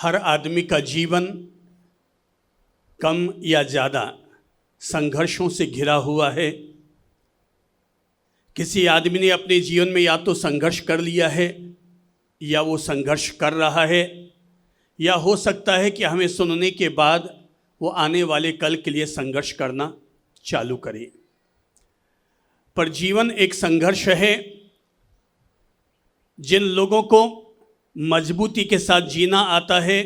हर आदमी का जीवन कम या ज़्यादा संघर्षों से घिरा हुआ है। किसी आदमी ने अपने जीवन में या तो संघर्ष कर लिया है या वो संघर्ष कर रहा है, या हो सकता है कि हमें सुनने के बाद वो आने वाले कल के लिए संघर्ष करना चालू करे। पर जीवन एक संघर्ष है। जिन लोगों को मजबूती के साथ जीना आता है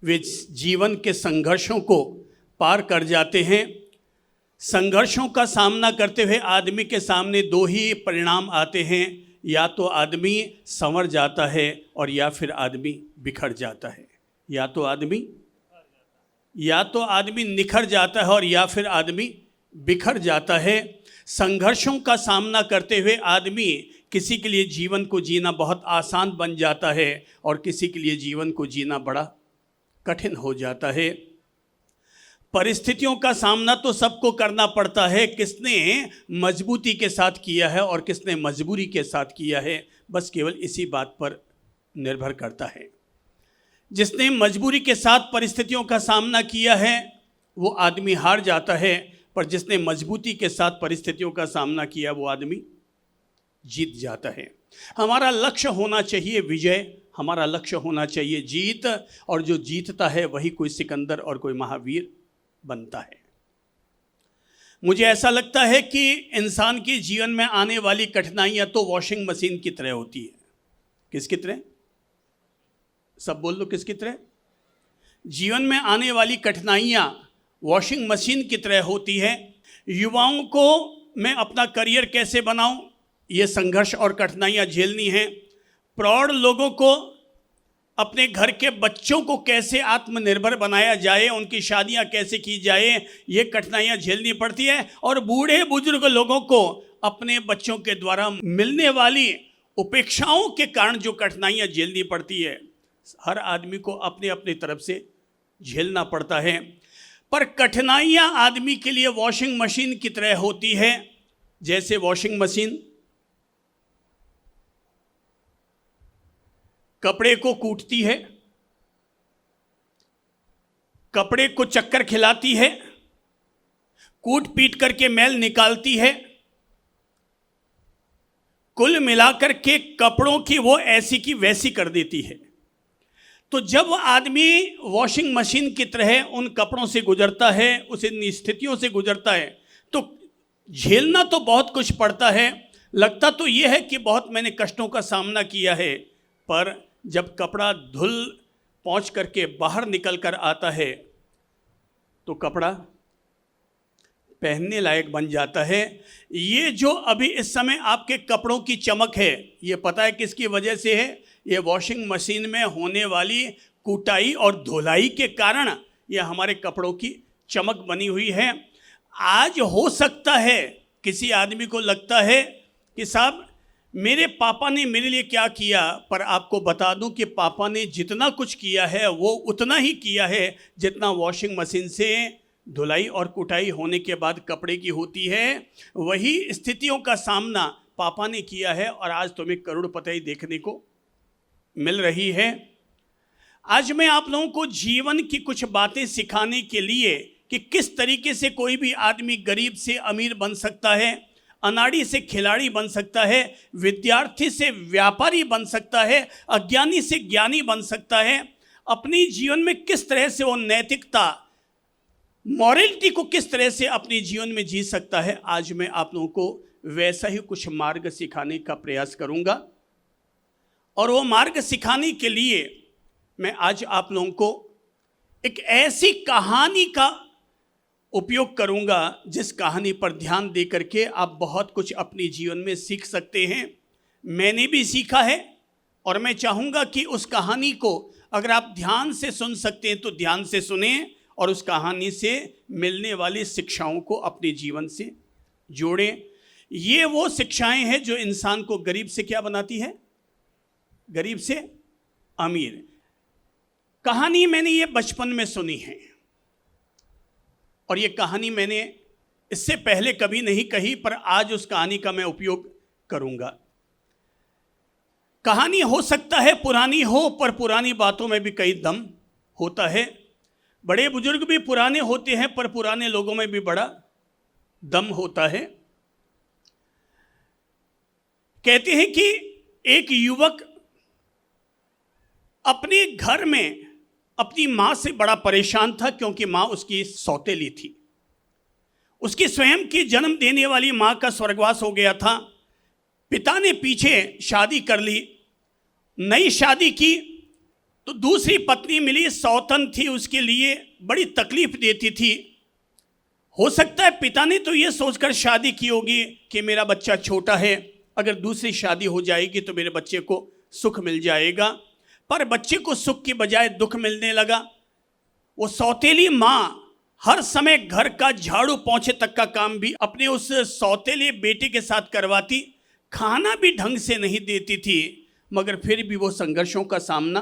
वे जीवन के संघर्षों को पार कर जाते हैं। संघर्षों का सामना करते हुए आदमी के सामने दो ही परिणाम आते हैं, या तो आदमी संवर जाता है और या फिर आदमी बिखर जाता है। या तो आदमी निखर जाता है और या फिर आदमी बिखर जाता है। संघर्षों का सामना करते हुए आदमी किसी के लिए जीवन को जीना बहुत आसान बन जाता है और किसी के लिए जीवन को जीना बड़ा कठिन हो जाता है। परिस्थितियों का सामना तो सबको करना पड़ता है, किसने मजबूती के साथ किया है और किसने मजबूरी के साथ किया है, बस केवल इसी बात पर निर्भर करता है। जिसने मजबूरी के साथ परिस्थितियों का सामना किया है वो आदमी हार जाता है, पर जिसने मजबूती के साथ परिस्थितियों का सामना किया वो आदमी जीत जाता है। हमारा लक्ष्य होना चाहिए विजय, हमारा लक्ष्य होना चाहिए जीत, और जो जीतता है वही कोई सिकंदर और कोई महावीर बनता है। मुझे ऐसा लगता है कि इंसान के जीवन में आने वाली कठिनाइयां तो वॉशिंग मशीन की तरह होती है। किसकी तरह? सब बोल लो, किसकी तरह? जीवन में आने वाली कठिनाइयां वॉशिंग मशीन की तरह होती है। युवाओं को मैं अपना करियर कैसे बनाऊं, ये संघर्ष और कठिनाइयां झेलनी है। प्रौढ़ लोगों को अपने घर के बच्चों को कैसे आत्मनिर्भर बनाया जाए, उनकी शादियां कैसे की जाए, ये कठिनाइयां झेलनी पड़ती है। और बूढ़े बुजुर्ग लोगों को अपने बच्चों के द्वारा मिलने वाली उपेक्षाओं के कारण जो कठिनाइयां झेलनी पड़ती है, हर आदमी को अपने अपनी तरफ से झेलना पड़ता है। पर कठिनाइयां आदमी के लिए वॉशिंग मशीन की तरह होती है। जैसे वॉशिंग मशीन कपड़े को कूटती है, कपड़े को चक्कर खिलाती है, कूट पीट करके मैल निकालती है, कुल मिलाकर के कपड़ों की वो ऐसी की वैसी कर देती है। तो जब आदमी वॉशिंग मशीन की तरह उन कपड़ों से गुजरता है, उस इन स्थितियों से गुजरता है, तो झेलना तो बहुत कुछ पड़ता है। लगता तो यह है कि बहुत मैंने कष्टों का सामना किया है, पर जब कपड़ा धुल पहुंच करके बाहर निकल कर आता है तो कपड़ा पहनने लायक बन जाता है। ये जो अभी इस समय आपके कपड़ों की चमक है, ये पता है किसकी वजह से है? ये वॉशिंग मशीन में होने वाली कुटाई और धुलाई के कारण ये हमारे कपड़ों की चमक बनी हुई है। आज हो सकता है किसी आदमी को लगता है कि साहब मेरे पापा ने मेरे लिए क्या किया, पर आपको बता दूं कि पापा ने जितना कुछ किया है वो उतना ही किया है जितना वॉशिंग मशीन से धुलाई और कुटाई होने के बाद कपड़े की होती है। वही स्थितियों का सामना पापा ने किया है और आज तुम्हें करोड़पति देखने को मिल रही है। आज मैं आप लोगों को जीवन की कुछ बातें सिखाने के लिए कि किस तरीके से कोई भी आदमी गरीब से अमीर बन सकता है, अनाड़ी से खिलाड़ी बन सकता है, विद्यार्थी से व्यापारी बन सकता है, अज्ञानी से ज्ञानी बन सकता है। अपनी जीवन में किस तरह से वो नैतिकता, मॉरलिटी को किस तरह से अपने जीवन में जी सकता है, आज मैं आप लोगों को वैसा ही कुछ मार्ग सिखाने का प्रयास करूंगा। और वो मार्ग सिखाने के लिए मैं आज आप लोगों को एक ऐसी कहानी का उपयोग करूंगा जिस कहानी पर ध्यान दे करके आप बहुत कुछ अपने जीवन में सीख सकते हैं। मैंने भी सीखा है और मैं चाहूँगा कि उस कहानी को अगर आप ध्यान से सुन सकते हैं तो ध्यान से सुने और उस कहानी से मिलने वाली शिक्षाओं को अपने जीवन से जोड़ें। ये वो शिक्षाएं हैं जो इंसान को गरीब से क्या बनाती है? गरीब से अमीर। कहानी मैंने ये बचपन में सुनी है और ये कहानी मैंने इससे पहले कभी नहीं कही, पर आज उस कहानी का मैं उपयोग करूंगा। कहानी हो सकता है पुरानी हो, पर पुरानी बातों में भी कई दम होता है। बड़े बुजुर्ग भी पुराने होते हैं, पर पुराने लोगों में भी बड़ा दम होता है। कहते हैं कि एक युवक अपने घर में अपनी मां से बड़ा परेशान था, क्योंकि मां उसकी सौतेली थी। उसकी स्वयं की जन्म देने वाली मां का स्वर्गवास हो गया था। पिता ने पीछे शादी कर ली, नई शादी की तो दूसरी पत्नी मिली, सौतन थी, उसके लिए बड़ी तकलीफ देती थी। हो सकता है पिता ने तो ये सोचकर शादी की होगी कि मेरा बच्चा छोटा है, अगर दूसरी शादी हो जाएगी तो मेरे बच्चे को सुख मिल जाएगा, पर बच्चे को सुख की बजाय दुख मिलने लगा। वो सौतेली माँ हर समय घर का झाड़ू पोंछे तक का काम भी अपने उस सौतेले बेटे के साथ करवाती, खाना भी ढंग से नहीं देती थी, मगर फिर भी वो संघर्षों का सामना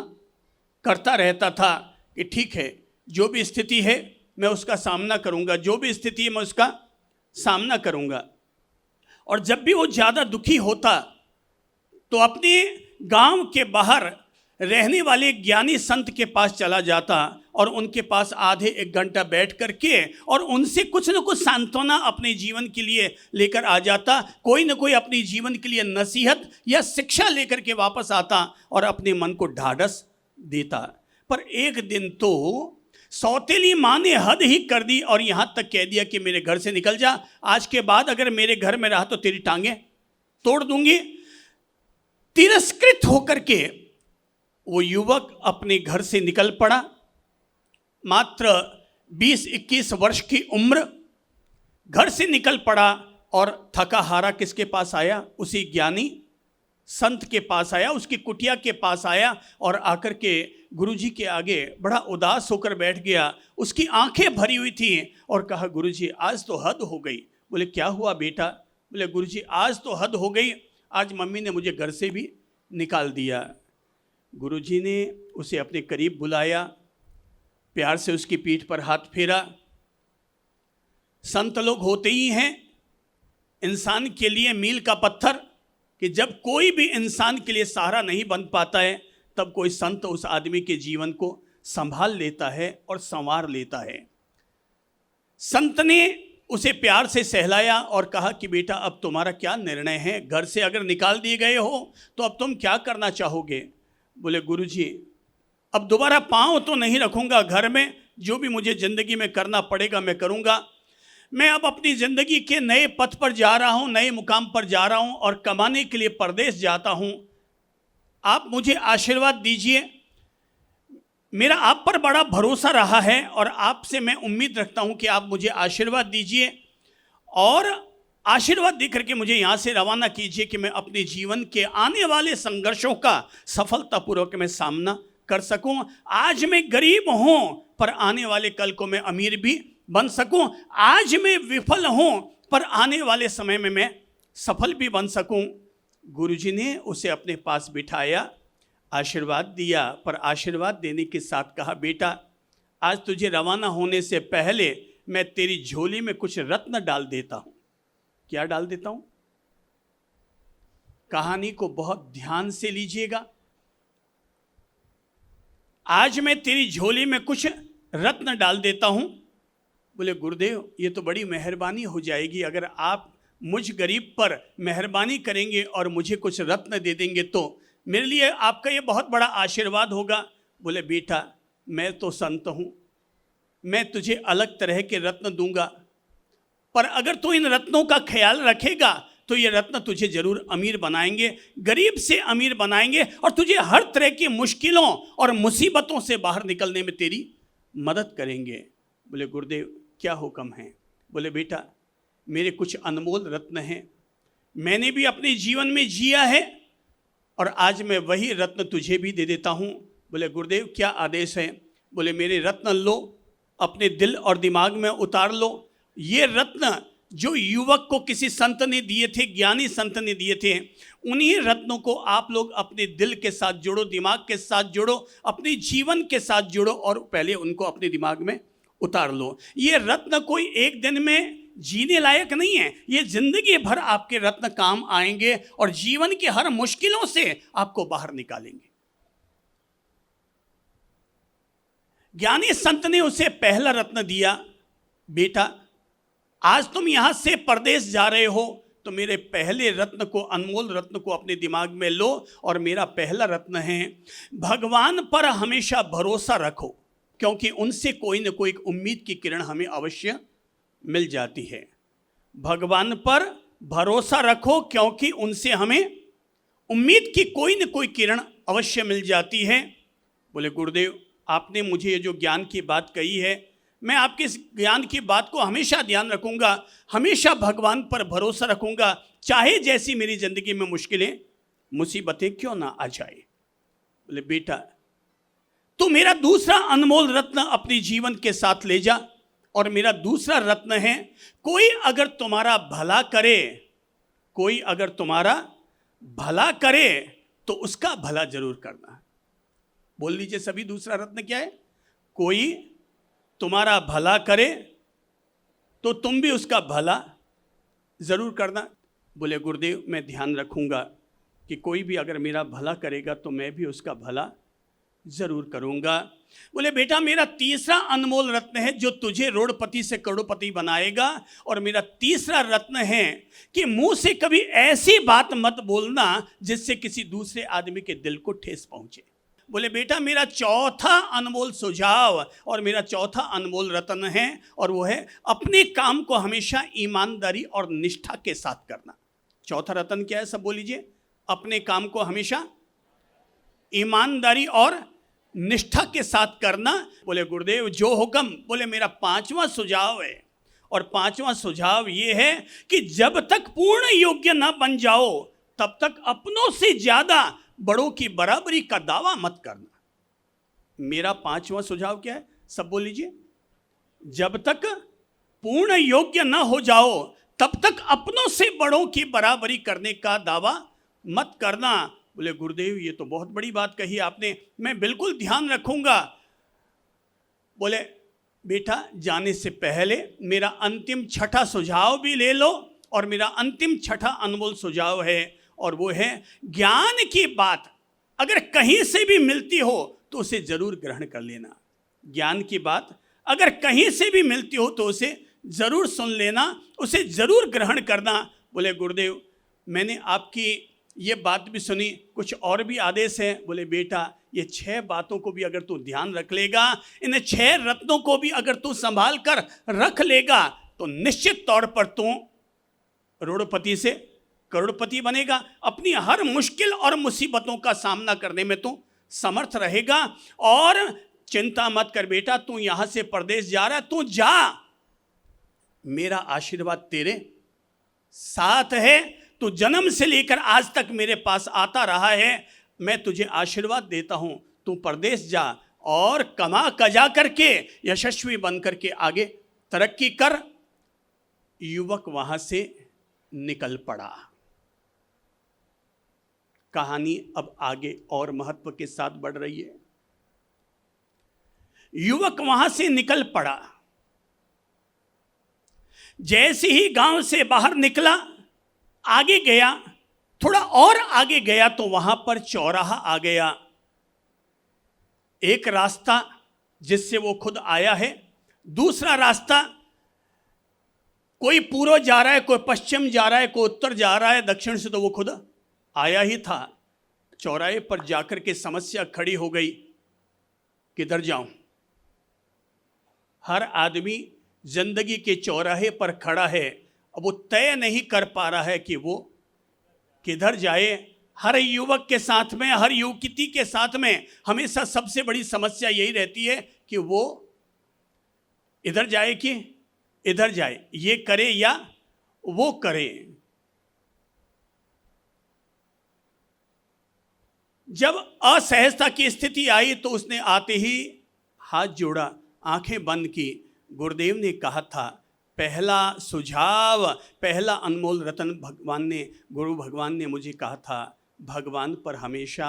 करता रहता था कि ठीक है, जो भी स्थिति है मैं उसका सामना करूंगा, जो भी स्थिति है मैं उसका सामना करूंगा। और जब भी वो ज़्यादा दुखी होता तो अपने गांव के बाहर रहने वाले ज्ञानी संत के पास चला जाता और उनके पास आधे एक घंटा बैठ करके और उनसे कुछ न कुछ सांत्वना अपने जीवन के लिए लेकर आ जाता। कोई न कोई अपने जीवन के लिए नसीहत या शिक्षा लेकर के वापस आता और अपने मन को ढाढ़स देता। पर एक दिन तो सौतेली माँ ने हद ही कर दी और यहाँ तक कह दिया कि मेरे घर से निकल जा, आज के बाद अगर मेरे घर में रहा तो तेरी टांगें तोड़ दूंगी। तिरस्कृत होकर के वो युवक अपने घर से निकल पड़ा। मात्र 20-21 वर्ष की उम्र, घर से निकल पड़ा और थका हारा किसके पास आया? उसी ज्ञानी संत के पास आया, उसकी कुटिया के पास आया और आकर के गुरुजी के आगे बड़ा उदास होकर बैठ गया। उसकी आंखें भरी हुई थी और कहा, गुरुजी आज तो हद हो गई। बोले क्या हुआ बेटा? बोले गुरुजी आज तो हद हो गई, आज मम्मी ने मुझे घर से भी निकाल दिया। गुरुजी ने उसे अपने करीब बुलाया, प्यार से उसकी पीठ पर हाथ फेरा। संत लोग होते ही हैं इंसान के लिए मील का पत्थर, कि जब कोई भी इंसान के लिए सहारा नहीं बन पाता है तब कोई संत उस आदमी के जीवन को संभाल लेता है और संवार लेता है। संत ने उसे प्यार से सहलाया और कहा कि बेटा अब तुम्हारा क्या निर्णय है? घर से अगर निकाल दिए गए हो तो अब तुम क्या करना चाहोगे? बोले गुरुजी अब दोबारा पाँव तो नहीं रखूंगा घर में, जो भी मुझे ज़िंदगी में करना पड़ेगा मैं करूंगा। मैं अब अपनी ज़िंदगी के नए पथ पर जा रहा हूं, नए मुकाम पर जा रहा हूं और कमाने के लिए परदेश जाता हूं। आप मुझे आशीर्वाद दीजिए, मेरा आप पर बड़ा भरोसा रहा है और आपसे मैं उम्मीद रखता हूं कि आप मुझे आशीर्वाद दीजिए और आशीर्वाद देकर के मुझे यहाँ से रवाना कीजिए कि मैं अपने जीवन के आने वाले संघर्षों का सफलतापूर्वक मैं सामना कर सकूं। आज मैं गरीब हूं पर आने वाले कल को मैं अमीर भी बन सकूं। आज मैं विफल हूं पर आने वाले समय में मैं सफल भी बन सकूं। गुरुजी ने उसे अपने पास बिठाया, आशीर्वाद दिया, पर आशीर्वाद देने के साथ कहा, बेटा आज तुझे रवाना होने से पहले मैं तेरी झोली में कुछ रत्न डाल देता हूं। क्या डाल देता हूं? कहानी को बहुत ध्यान से लीजिएगा। आज मैं तेरी झोली में कुछ रत्न डाल देता हूं। बोले गुरुदेव ये तो बड़ी मेहरबानी हो जाएगी, अगर आप मुझ गरीब पर मेहरबानी करेंगे और मुझे कुछ रत्न दे देंगे तो मेरे लिए आपका ये बहुत बड़ा आशीर्वाद होगा। बोले बेटा मैं तो संत हूँ, मैं तुझे अलग तरह के रत्न दूंगा, पर अगर तू इन रत्नों का ख्याल रखेगा तो ये रत्न तुझे जरूर अमीर बनाएंगे, गरीब से अमीर बनाएंगे और तुझे हर तरह की मुश्किलों और मुसीबतों से बाहर निकलने में तेरी मदद करेंगे। बोले गुरुदेव क्या हुक्म है? बोले बेटा मेरे कुछ अनमोल रत्न हैं, मैंने भी अपने जीवन में जिया है और आज मैं वही रत्न तुझे भी दे देता हूँ। बोले गुरुदेव क्या आदेश है? बोले मेरे रत्न लो, अपने दिल और दिमाग में उतार लो। ये रत्न जो युवक को किसी संत ने दिए थे, ज्ञानी संत ने दिए थे, उन्हीं रत्नों को आप लोग अपने दिल के साथ जोड़ो, दिमाग के साथ जोड़ो, अपने जीवन के साथ जोड़ो और पहले उनको अपने दिमाग में उतार लो। ये रत्न कोई एक दिन में जीने लायक नहीं है। ये जिंदगी भर आपके रत्न काम आएंगे और जीवन की हर मुश्किलों से आपको बाहर निकालेंगे। ज्ञानी संत ने उसे पहला रत्न दिया, बेटा आज तुम यहां से परदेश जा रहे हो तो मेरे पहले रत्न को, अनमोल रत्न को अपने दिमाग में लो। और मेरा पहला रत्न है, भगवान पर हमेशा भरोसा रखो, क्योंकि उनसे कोई न कोई उम्मीद की किरण हमें अवश्य मिल जाती है। भगवान पर भरोसा रखो, क्योंकि उनसे हमें उम्मीद की कोई न कोई किरण अवश्य मिल जाती है। बोले गुरुदेव, आपने मुझे ये जो ज्ञान की बात कही है, मैं आपके इस ज्ञान की बात को हमेशा ध्यान रखूंगा, हमेशा भगवान पर भरोसा रखूंगा, चाहे जैसी मेरी जिंदगी में मुश्किलें मुसीबतें क्यों ना आ जाए। बोले बेटा, तू मेरा दूसरा अनमोल रत्न अपने जीवन के साथ ले जा। और मेरा दूसरा रत्न है, कोई अगर तुम्हारा भला करे, कोई अगर तुम्हारा भला करे तो उसका भला जरूर करना। बोल लीजिए सभी, दूसरा रत्न क्या है? कोई तुम्हारा भला करे तो तुम भी उसका भला जरूर करना। बोले गुरुदेव, मैं ध्यान रखूंगा कि कोई भी अगर मेरा भला करेगा तो मैं भी उसका भला जरूर करूंगा। बोले बेटा, मेरा तीसरा अनमोल रत्न है जो तुझे रोडपति से करोड़पति बनाएगा। और मेरा तीसरा रत्न है कि मुंह से कभी ऐसी बात मत बोलना जिससे किसी दूसरे आदमी के दिल को ठेस पहुंचे। बोले बेटा, मेरा चौथा अनमोल सुझाव और मेरा चौथा अनमोल रत्न है, और वो है अपने काम को हमेशा ईमानदारी और निष्ठा के साथ करना। चौथा रत्न क्या है? सब बोल लीजिए। अपने काम को हमेशा ईमानदारी और निष्ठा के साथ करना। बोले गुरुदेव, जो हुक्म। बोले मेरा पांचवा सुझाव है, और पांचवा सुझाव ये है कि जब तक पूर्ण योग्य ना बन जाओ तब तक अपनों से ज्यादा बड़ों की बराबरी का दावा मत करना। मेरा पांचवा सुझाव क्या है? सब बोल लीजिए। जब तक पूर्ण योग्य ना हो जाओ तब तक अपनों से बड़ों की बराबरी करने का दावा मत करना। बोले गुरुदेव, ये तो बहुत बड़ी बात कही आपने, मैं बिल्कुल ध्यान रखूंगा। बोले बेटा, जाने से पहले मेरा अंतिम छठा सुझाव भी ले लो, और मेरा अंतिम छठा अनमोल सुझाव है, और वो है ज्ञान की बात अगर कहीं से भी मिलती हो तो उसे जरूर ग्रहण कर लेना। ज्ञान की बात अगर कहीं से भी मिलती हो तो उसे जरूर सुन लेना, उसे जरूर ग्रहण करना। बोले गुरुदेव, मैंने आपकी ये बात भी सुनी, कुछ और भी आदेश हैं। बोले बेटा, ये 6 बातों को भी अगर तू ध्यान रख लेगा, इन 6 रत्नों को भी अगर तू संभाल कर रख लेगा तो निश्चित तौर पर तू रोडपति से करोड़पति बनेगा। अपनी हर मुश्किल और मुसीबतों का सामना करने में तू समर्थ रहेगा। और चिंता मत कर बेटा, तू यहां से परदेश जा रहा है, तू जा, मेरा आशीर्वाद तेरे साथ है। तू जन्म से लेकर आज तक मेरे पास आता रहा है, मैं तुझे आशीर्वाद देता हूं, तू परदेश जा और कमा कजा करके यशस्वी बन करके आगे तरक्की कर। युवक वहां से निकल पड़ा। कहानी अब आगे और महत्व के साथ बढ़ रही है। युवक वहां से निकल पड़ा। जैसे ही गांव से बाहर निकला, आगे गया, थोड़ा और आगे गया तो वहां पर चौराहा आ गया। एक रास्ता जिससे वो खुद आया है, दूसरा रास्ता कोई पूर्व जा रहा है, कोई पश्चिम जा रहा है, कोई उत्तर जा रहा है, दक्षिण से तो वो खुद आया ही था। चौराहे पर जाकर के समस्या खड़ी हो गई, किधर जाऊं। हर आदमी जिंदगी के चौराहे पर खड़ा है, अब वो तय नहीं कर पा रहा है कि वो किधर जाए। हर युवक के साथ में, हर युवती के साथ में हमेशा सबसे बड़ी समस्या यही रहती है कि वो इधर जाए कि इधर जाए, ये करे या वो करे। जब असहजता की स्थिति आई तो उसने आते ही हाथ जोड़ा, आंखें बंद की। गुरुदेव ने कहा था, पहला सुझाव, पहला अनमोल रतन गुरु भगवान ने मुझे कहा था, भगवान पर हमेशा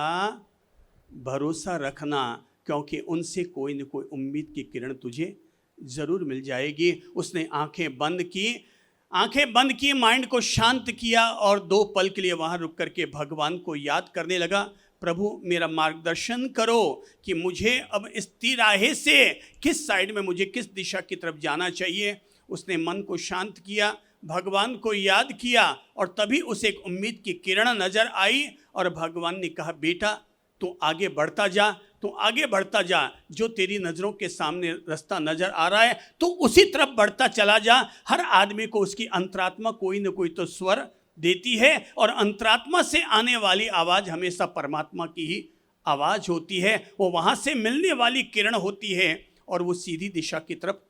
भरोसा रखना, क्योंकि उनसे कोई न कोई उम्मीद की किरण तुझे ज़रूर मिल जाएगी। उसने आंखें बंद की, आंखें बंद की, माइंड को शांत किया और 2 पल के लिए वहाँ रुक करके भगवान को याद करने लगा। प्रभु मेरा मार्गदर्शन करो कि मुझे अब इस तिराहे से किस साइड में, मुझे किस दिशा की तरफ जाना चाहिए। उसने मन को शांत किया, भगवान को याद किया और तभी उसे एक उम्मीद की किरण नजर आई और भगवान ने कहा, बेटा तू आगे बढ़ता जा, तू आगे बढ़ता जा, जो तेरी नज़रों के सामने रास्ता नज़र आ रहा है तो उसी तरफ बढ़ता चला जा। हर आदमी को उसकी अंतरात्मा कोई न कोई तो स्वर देती है और अंतरात्मा से आने वाली आवाज़ हमेशा परमात्मा की ही आवाज़ होती है। वो वहाँ से मिलने वाली किरण होती है और वो सीधी दिशा की तरफ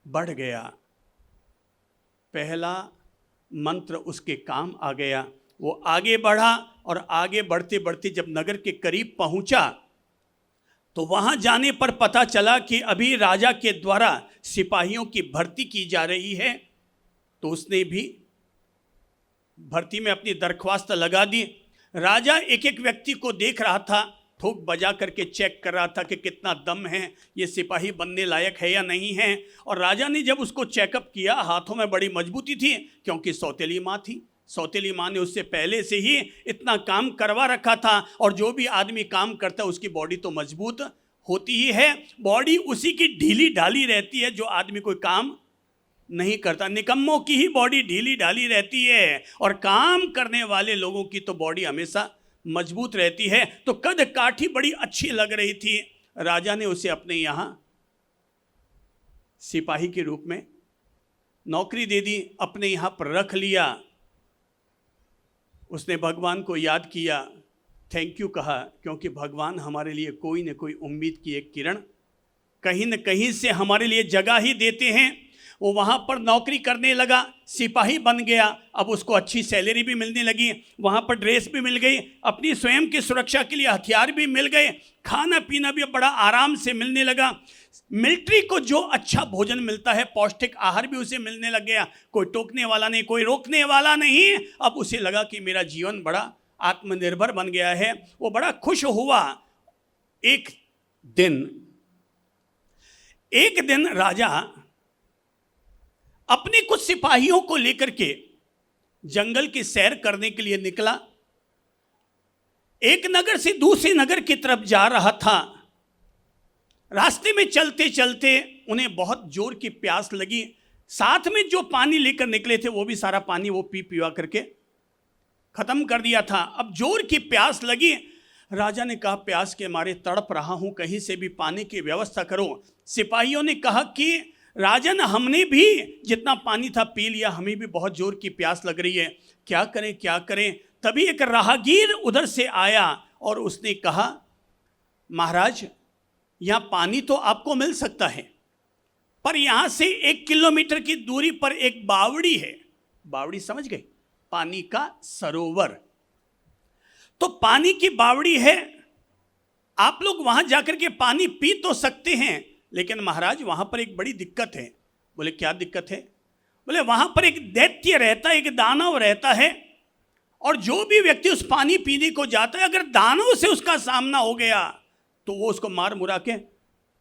बढ़ गया। पहला मंत्र उसके काम आ गया। वो आगे बढ़ा और आगे बढ़ते बढ़ते जब नगर के करीब पहुंचा तो वहां जाने पर पता चला कि अभी राजा के द्वारा सिपाहियों की भर्ती की जा रही है। तो उसने भी भर्ती में अपनी दरख्वास्त लगा दी। राजा एक एक व्यक्ति को देख रहा था, ठोक बजा करके चेक कर रहा था कि कितना दम है, ये सिपाही बनने लायक है या नहीं है। और राजा ने जब उसको चेकअप किया, हाथों में बड़ी मजबूती थी क्योंकि सौतेली माँ थी। सौतेली माँ ने उससे पहले से ही इतना काम करवा रखा था और जो भी आदमी काम करता है उसकी बॉडी तो मजबूत होती ही है। बॉडी उसी की ढीली ढाली रहती है जो आदमी कोई काम नहीं करता। निकम्मों की ही बॉडी ढीली ढाली रहती है और काम करने वाले लोगों की तो बॉडी हमेशा मजबूत रहती है। तो कद काठी बड़ी अच्छी लग रही थी। राजा ने उसे अपने यहाँ सिपाही के रूप में नौकरी दे दी, अपने यहाँ पर रख लिया। उसने भगवान को याद किया, थैंक यू कहा, क्योंकि भगवान हमारे लिए कोई न कोई उम्मीद की एक किरण कहीं न कहीं से हमारे लिए जगह ही देते हैं। वो वहाँ पर नौकरी करने लगा, सिपाही बन गया। अब उसको अच्छी सैलरी भी मिलने लगी, वहाँ पर ड्रेस भी मिल गई, अपनी स्वयं की सुरक्षा के लिए हथियार भी मिल गए, खाना पीना भी बड़ा आराम से मिलने लगा। मिलिट्री को जो अच्छा भोजन मिलता है, पौष्टिक आहार भी उसे मिलने लग गया। कोई टोकने वाला नहीं, कोई रोकने वाला नहीं। अब उसे लगा कि मेरा जीवन बड़ा आत्मनिर्भर बन गया है। वो बड़ा खुश हुआ। एक दिन राजा अपने कुछ सिपाहियों को लेकर के जंगल की सैर करने के लिए निकला। एक नगर से दूसरे नगर की तरफ जा रहा था। रास्ते में चलते चलते उन्हें बहुत जोर की प्यास लगी। साथ में जो पानी लेकर निकले थे वो भी सारा पानी वो पीवा करके खत्म कर दिया था। अब जोर की प्यास लगी। राजा ने कहा, प्यास के मारे तड़प रहा हूं, कहीं से भी पानी की व्यवस्था करो। सिपाहियों ने कहा कि राजन, हमने भी जितना पानी था पी लिया, हमें भी बहुत जोर की प्यास लग रही है, क्या करें क्या करें। तभी एक राहगीर उधर से आया और उसने कहा, महाराज यहाँ पानी तो आपको मिल सकता है, पर यहाँ से 1 किलोमीटर की दूरी पर एक बावड़ी है। बावड़ी समझ गए? पानी का सरोवर। तो पानी की बावड़ी है, आप लोग वहां जाकर के पानी पी तो सकते हैं, लेकिन महाराज वहां पर एक बड़ी दिक्कत है। बोले, क्या दिक्कत है? बोले, वहां पर एक दैत्य रहता है, एक दानव रहता है, और जो भी व्यक्ति उस पानी पीने को जाता है, अगर दानव से उसका सामना हो गया तो वो उसको मार मुरा के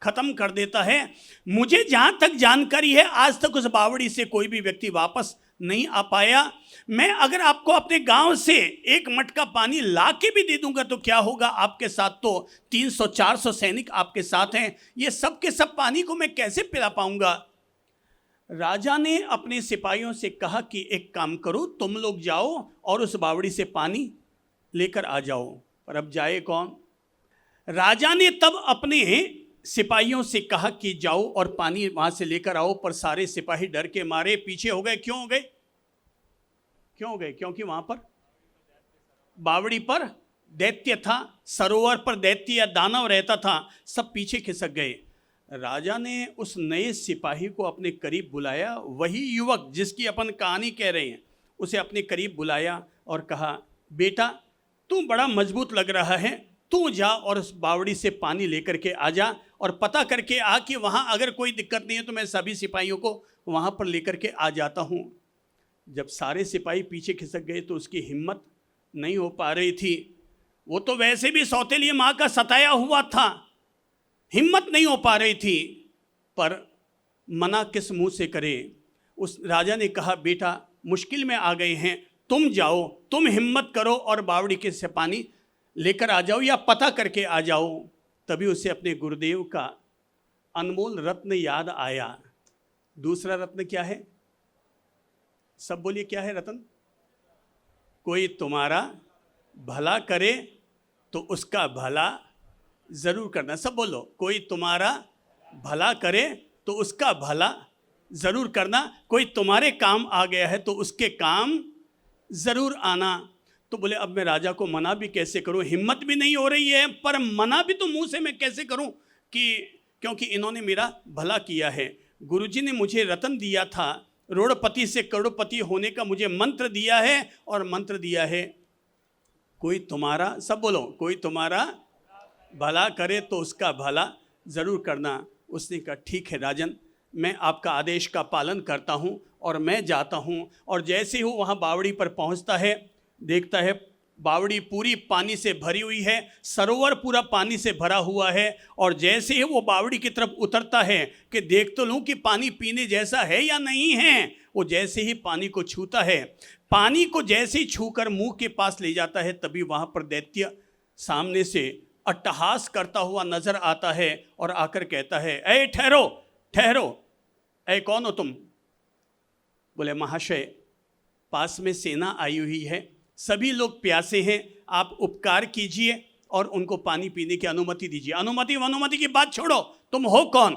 खत्म कर देता है। मुझे जहां तक जानकारी है, आज तक उस बावड़ी से कोई भी व्यक्ति वापस नहीं आ पाया। मैं अगर आपको अपने गांव से 1 मटका पानी ला के भी दे दूंगा तो क्या होगा? आपके साथ तो 300-400 सैनिक आपके साथ हैं, ये सब के सब पानी को मैं कैसे पिला पाऊंगा? राजा ने अपने सिपाहियों से कहा कि एक काम करो, तुम लोग जाओ और उस बावड़ी से पानी लेकर आ जाओ। पर अब जाए कौन? राजा ने तब अपने सिपाहियों से कहा कि जाओ और पानी वहां से लेकर आओ, पर सारे सिपाही डर के मारे पीछे हो गए। क्यों हो गए? क्यों हो गए? क्योंकि वहां पर बावड़ी पर दैत्य था, सरोवर पर दैत्य या दानव रहता था, सब पीछे खिसक गए। राजा ने उस नए सिपाही को अपने करीब बुलाया, वही युवक जिसकी अपन कहानी कह रहे हैं, उसे अपने करीब बुलाया और कहा, बेटा तू बड़ा मजबूत लग रहा है, तू जा और उस बावड़ी से पानी लेकर के आ जा और पता करके आ कि वहाँ अगर कोई दिक्कत नहीं है तो मैं सभी सिपाहियों को वहाँ पर लेकर के आ जाता हूँ। जब सारे सिपाही पीछे खिसक गए तो उसकी हिम्मत नहीं हो पा रही थी। वो तो वैसे भी सौतेली माँ का सताया हुआ था, हिम्मत नहीं हो पा रही थी, पर मना किस मुंह से करे। उस राजा ने कहा, बेटा मुश्किल में आ गए हैं, तुम जाओ, तुम हिम्मत करो और बावड़ी के से पानी लेकर आ जाओ या पता करके आ जाओ। तभी उसे अपने गुरुदेव का अनमोल रत्न याद आया। दूसरा रत्न क्या है? सब बोलिए, क्या है रत्न? कोई तुम्हारा भला करे तो उसका भला जरूर करना। सब बोलो, कोई तुम्हारा भला करे तो उसका भला जरूर करना। कोई तुम्हारे काम आ गया है तो उसके काम जरूर आना। तो बोले, अब मैं राजा को मना भी कैसे करूं, हिम्मत भी नहीं हो रही है, पर मना भी तो मुंह से मैं कैसे करूं क्योंकि इन्होंने मेरा भला किया है। गुरुजी ने मुझे रतन दिया था, रोड़पति से करोड़पति होने का मुझे मंत्र दिया है, और मंत्र दिया है कोई तुम्हारा, सब बोलो, कोई तुम्हारा भला करे तो उसका भला जरूर करना। उसने कहा, ठीक है राजन, मैं आपका आदेश का पालन करता हूँ और मैं जाता हूँ। और जैसे ही वो वहाँ बावड़ी पर पहुँचता है, देखता है बावड़ी पूरी पानी से भरी हुई है, सरोवर पूरा पानी से भरा हुआ है। और जैसे ही वो बावड़ी की तरफ उतरता है कि देख तो लूँ कि पानी पीने जैसा है या नहीं है, वो जैसे ही पानी को छूता है, पानी को जैसे ही छूकर मुंह के पास ले जाता है, तभी वहाँ पर दैत्य सामने से अट्टहास करता हुआ नजर आता है और आकर कहता है, ऐ ठहरो ठहरो, ऐ कौन हो तुम? बोले, महाशय, पास में सेना आई हुई है, सभी लोग प्यासे हैं, आप उपकार कीजिए और उनको पानी पीने की अनुमति दीजिए। अनुमति की बात छोड़ो, तुम हो कौन?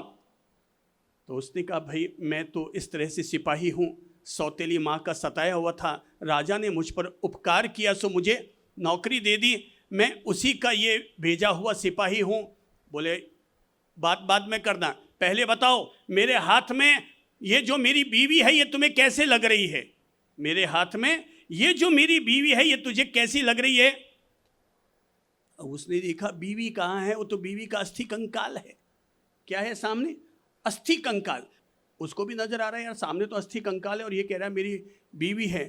तो उसने कहा, भाई मैं तो इस तरह से सिपाही हूँ, सौतेली माँ का सताया हुआ था, राजा ने मुझ पर उपकार किया सो मुझे नौकरी दे दी, मैं उसी का ये भेजा हुआ सिपाही हूँ। बोले, बात बाद में करना, पहले बताओ मेरे हाथ में ये जो मेरी बीवी है ये तुम्हें कैसे लग रही है? मेरे हाथ में ये जो मेरी बीवी है ये तुझे कैसी लग रही है? उसने देखा बीवी कहाँ है, वो तो बीवी का अस्थि कंकाल है। क्या है सामने? अस्थि कंकाल। उसको भी नजर आ रहा है, यार सामने तो अस्थि कंकाल है और ये कह रहा है मेरी बीवी है।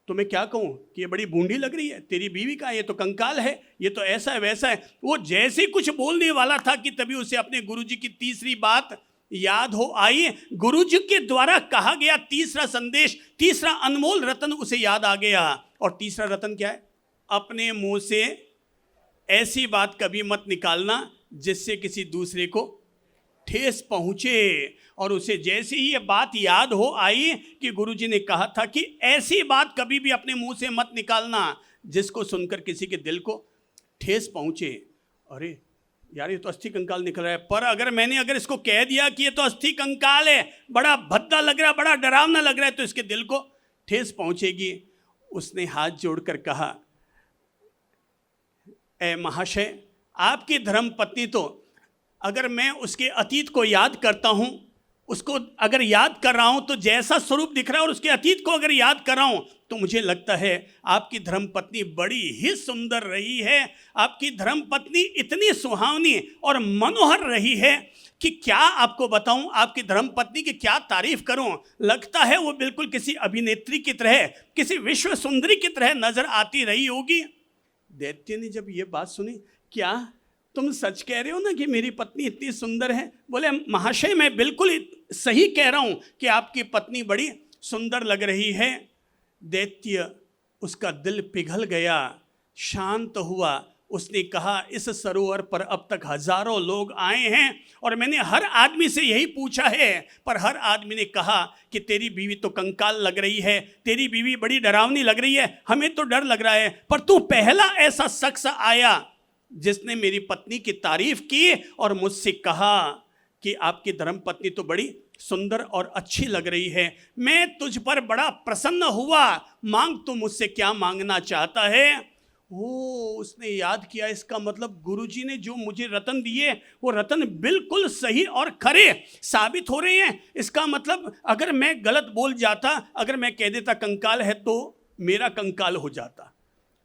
तो मैं क्या कहूँ कि ये बड़ी बूढ़ी लग रही है, तेरी बीवी का ये तो कंकाल है, ये तो ऐसा है वैसा है। वो जैसे कुछ बोलने वाला था कि तभी उसे अपने गुरुजी की तीसरी बात याद हो आई। गुरुजी के द्वारा कहा गया तीसरा संदेश, तीसरा अनमोल रतन उसे याद आ गया। और तीसरा रतन क्या है? अपने मुंह से ऐसी बात कभी मत निकालना जिससे किसी दूसरे को ठेस पहुंचे। और उसे जैसे ही ये बात याद हो आई कि गुरुजी ने कहा था कि ऐसी बात कभी भी अपने मुंह से मत निकालना जिसको सुनकर किसी के दिल को ठेस पहुंचे। अरे यार, ये तो अस्थि कंकाल निकल रहा है, पर अगर इसको कह दिया कि ये तो अस्थि कंकाल है, बड़ा भद्दा लग रहा है, बड़ा डरावना लग रहा है, तो इसके दिल को ठेस पहुंचेगी। उसने हाथ जोड़कर कहा, ए महाशय, आपकी धर्म पत्नी तो, अगर मैं उसके अतीत को याद करता हूं, उसको अगर याद कर रहा हूं तो जैसा स्वरूप दिख रहा है और उसके अतीत को अगर याद कर रहा हूं तो मुझे लगता है आपकी धर्मपत्नी बड़ी ही सुंदर रही है। आपकी धर्मपत्नी इतनी सुहावनी और मनोहर रही है कि क्या आपको बताऊं, आपकी धर्मपत्नी की क्या तारीफ करूं। लगता है वो बिल्कुल किसी अभिनेत्री की तरह, किसी विश्व सुंदरी की तरह नजर आती रही होगी। दैत्य ने जब ये बात सुनी, क्या तुम सच कह रहे हो ना कि मेरी पत्नी इतनी सुंदर है? बोले, महाशय, मैं बिल्कुल सही कह रहा हूं कि आपकी पत्नी बड़ी सुंदर लग रही है। दैत्य, उसका दिल पिघल गया, शांत हुआ। उसने कहा, इस सरोवर पर अब तक हजारों लोग आए हैं और मैंने हर आदमी से यही पूछा है, पर हर आदमी ने कहा कि तेरी बीवी तो कंकाल लग रही है, तेरी बीवी बड़ी डरावनी लग रही है, हमें तो डर लग रहा है, पर तू पहला ऐसा शख्स आया जिसने मेरी पत्नी की तारीफ की और मुझसे कहा कि आपकी धर्मपत्नी तो बड़ी सुंदर और अच्छी लग रही है। मैं तुझ पर बड़ा प्रसन्न हुआ, मांग तू मुझसे क्या मांगना चाहता है? उसने याद किया, इसका मतलब गुरुजी ने जो मुझे रतन दिए वो रतन बिल्कुल सही और खरे साबित हो रहे हैं। इसका मतलब अगर मैं गलत बोल जाता, अगर मैं कह देता कंकाल है तो मेरा कंकाल हो जाता,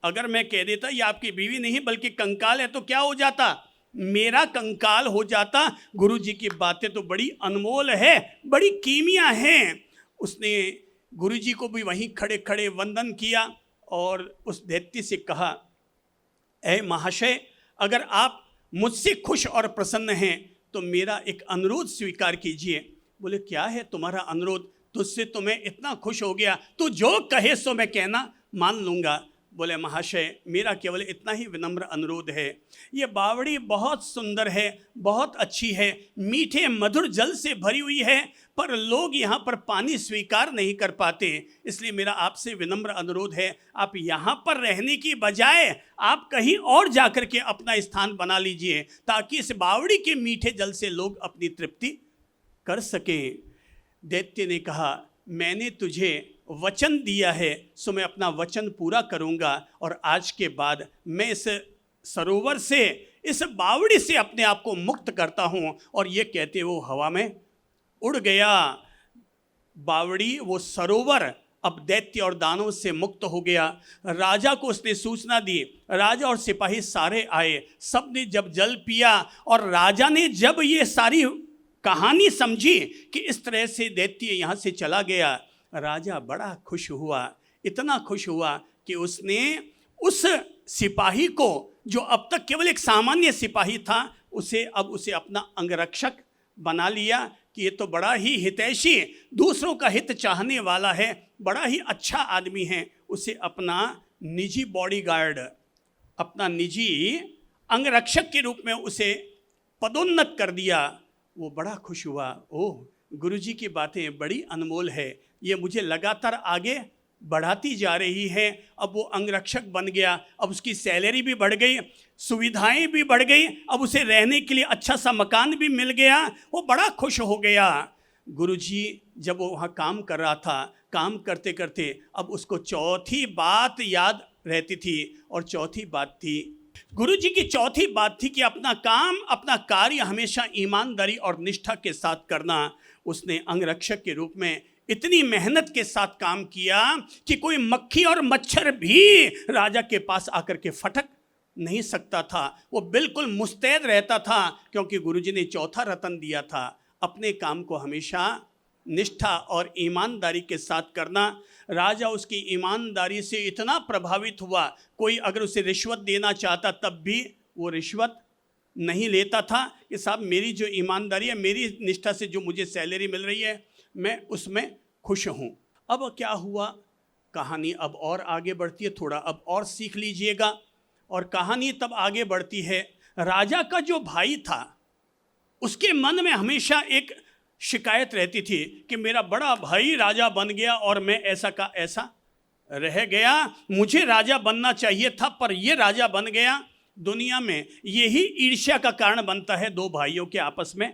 अगर मैं कह देता ये आपकी बीवी नहीं बल्कि कंकाल है तो क्या हो जाता? मेरा कंकाल हो जाता। गुरुजी की बातें तो बड़ी अनमोल है, बड़ी कीमिया हैं। उसने गुरुजी को भी वहीं खड़े खड़े वंदन किया और उस दैत्य से कहा, ऐ महाशय, अगर आप मुझसे खुश और प्रसन्न हैं तो मेरा एक अनुरोध स्वीकार कीजिए। बोले, क्या है तुम्हारा अनुरोध? तुझसे तो मैं इतना खुश हो गया, तू जो कहे सो मैं कहना मान लूँगा। बोले महाशय मेरा केवल इतना ही विनम्र अनुरोध है, ये बावड़ी बहुत सुंदर है, बहुत अच्छी है, मीठे मधुर जल से भरी हुई है, पर लोग यहाँ पर पानी स्वीकार नहीं कर पाते, इसलिए मेरा आपसे विनम्र अनुरोध है, आप यहाँ पर रहने की बजाय आप कहीं और जाकर के अपना स्थान बना लीजिए, ताकि इस बावड़ी के मीठे जल से लोग अपनी तृप्ति कर सकें। दैत्य ने कहा, मैंने तुझे वचन दिया है, सो मैं अपना वचन पूरा करूंगा, और आज के बाद मैं इस सरोवर से, इस बावड़ी से अपने आप को मुक्त करता हूं। और ये कहते वो हवा में उड़ गया। बावड़ी, वो सरोवर अब दैत्य और दानव से मुक्त हो गया। राजा को उसने सूचना दी, राजा और सिपाही सारे आए, सब ने जब जल पिया, और राजा ने जब ये सारी कहानी समझी कि इस तरह से दैत्य यहाँ से चला गया, राजा बड़ा खुश हुआ, इतना खुश हुआ कि उसने उस सिपाही को, जो अब तक केवल एक सामान्य सिपाही था, उसे अपना अंगरक्षक बना लिया कि ये तो बड़ा ही हितैषी, दूसरों का हित चाहने वाला है, बड़ा ही अच्छा आदमी है। उसे अपना निजी बॉडीगार्ड, अपना निजी अंगरक्षक के रूप में उसे पदोन्नत कर दिया। वो बड़ा खुश हुआ। ओह, गुरुजी की बातें बड़ी अनमोल है, ये मुझे लगातार आगे बढ़ाती जा रही है। अब वो अंगरक्षक बन गया, अब उसकी सैलरी भी बढ़ गई, सुविधाएं भी बढ़ गई, अब उसे रहने के लिए अच्छा सा मकान भी मिल गया, वो बड़ा खुश हो गया। गुरुजी जब वो वहाँ काम कर रहा था, काम करते करते अब उसको चौथी बात याद रहती थी, और चौथी बात थी, गुरुजी की चौथी बात थी कि अपना काम, अपना कार्य हमेशा ईमानदारी और निष्ठा के साथ करना। उसने अंगरक्षक के रूप में इतनी मेहनत के साथ काम किया कि कोई मक्खी और मच्छर भी राजा के पास आकर के फटक नहीं सकता था। वो बिल्कुल मुस्तैद रहता था, क्योंकि गुरुजी ने चौथा रतन दिया था, अपने काम को हमेशा निष्ठा और ईमानदारी के साथ करना। राजा उसकी ईमानदारी से इतना प्रभावित हुआ, कोई अगर उसे रिश्वत देना चाहता तब भी वो रिश्वत नहीं लेता था कि साहब मेरी जो ईमानदारी है, मेरी निष्ठा से जो मुझे सैलरी मिल रही है, मैं उसमें खुश हूँ। अब क्या हुआ, कहानी अब और आगे बढ़ती है, थोड़ा अब और सीख लीजिएगा। और कहानी तब आगे बढ़ती है, राजा का जो भाई था उसके मन में हमेशा एक शिकायत रहती थी कि मेरा बड़ा भाई राजा बन गया और मैं ऐसा का ऐसा रह गया, मुझे राजा बनना चाहिए था पर ये राजा बन गया। दुनिया में यही ईर्ष्या का कारण बनता है, दो भाइयों के आपस में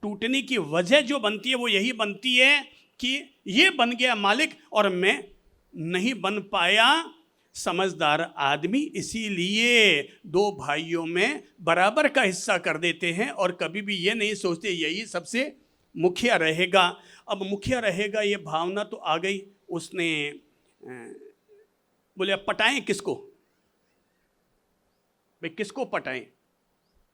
टूटने की वजह जो बनती है वो यही बनती है कि ये बन गया मालिक और मैं नहीं बन पाया समझदार आदमी। इसीलिए दो भाइयों में बराबर का हिस्सा कर देते हैं और कभी भी ये नहीं सोचते यही सबसे मुखिया रहेगा। अब मुखिया रहेगा ये भावना तो आ गई, उसने बोले अब पटाएं किसको, भाई किसको पटाएं,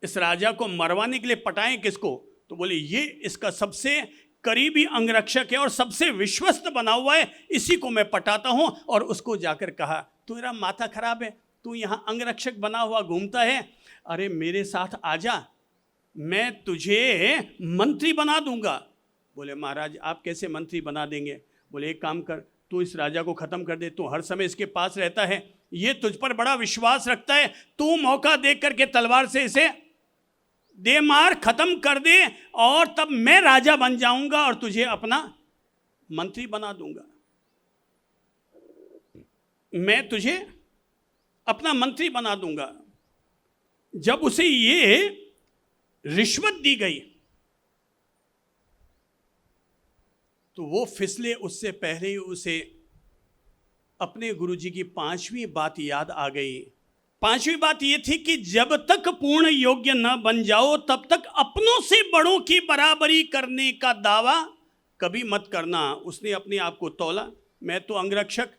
इस राजा को मरवाने के लिए पटाएं किसको। तो बोले ये इसका सबसे करीबी अंगरक्षक है और सबसे विश्वस्त बना हुआ है, इसी को मैं पटाता हूं। और उसको जाकर कहा तेरा माथा खराब है, तू यहाँ अंगरक्षक बना हुआ घूमता है, अरे मेरे साथ आजा, मैं तुझे मंत्री बना दूंगा। बोले महाराज आप कैसे मंत्री बना देंगे। बोले एक काम कर, तू इस राजा को ख़त्म कर दे, तू हर समय इसके पास रहता है, ये तुझ पर बड़ा विश्वास रखता है, तू मौका देख करके तलवार से इसे दे मार, ख़त्म कर दे, और तब मैं राजा बन जाऊंगा और तुझे अपना मंत्री बना दूंगा। मैं तुझे अपना मंत्री बना दूंगा। जब उसे ये रिश्वत दी गई तो वो फिसले उससे पहले ही उसे अपने गुरुजी की पांचवी बात याद आ गई। पांचवी बात ये थी कि जब तक पूर्ण योग्य न बन जाओ तब तक अपनों से बड़ों की बराबरी करने का दावा कभी मत करना। उसने अपने आप को तौला, मैं तो अंगरक्षक,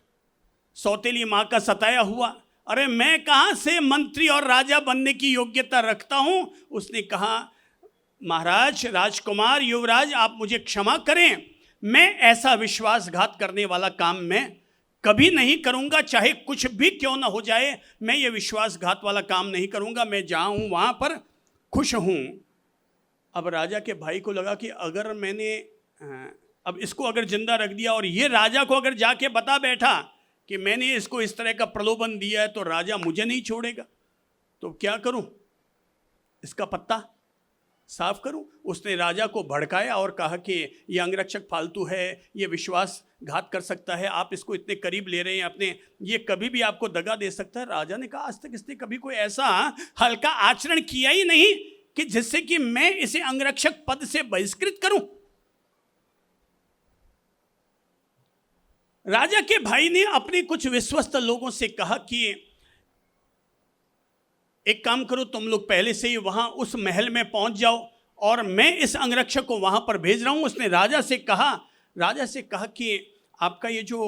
सौतेली माँ का सताया हुआ, अरे मैं कहाँ से मंत्री और राजा बनने की योग्यता रखता हूँ। उसने कहा महाराज, राजकुमार, युवराज आप मुझे क्षमा करें, मैं ऐसा विश्वासघात करने वाला काम मैं कभी नहीं करूंगा, चाहे कुछ भी क्यों ना हो जाए, मैं ये विश्वासघात वाला काम नहीं करूंगा, मैं जहाँ हूँ वहाँ पर खुश हूँ। अब राजा के भाई को लगा कि अब इसको अगर जिंदा रख दिया और ये राजा को अगर जाके बता बैठा कि मैंने इसको इस तरह का प्रलोभन दिया है तो राजा मुझे नहीं छोड़ेगा, तो क्या करूं, इसका पत्ता साफ करूं। उसने राजा को भड़काया और कहा कि ये अंगरक्षक फालतू है, ये विश्वासघात कर सकता है, आप इसको इतने करीब ले रहे हैं अपने, ये कभी भी आपको दगा दे सकता है। राजा ने कहा आज तक इसने कभी कोई ऐसा हल्का आचरण किया ही नहीं कि जिससे कि मैं इसे अंगरक्षक पद से बहिष्कृत करूं। राजा के भाई ने अपने कुछ विश्वस्त लोगों से कहा कि एक काम करो, तुम लोग पहले से ही वहां उस महल में पहुंच जाओ और मैं इस अंगरक्षक को वहां पर भेज रहा हूं। उसने राजा से कहा कि आपका ये जो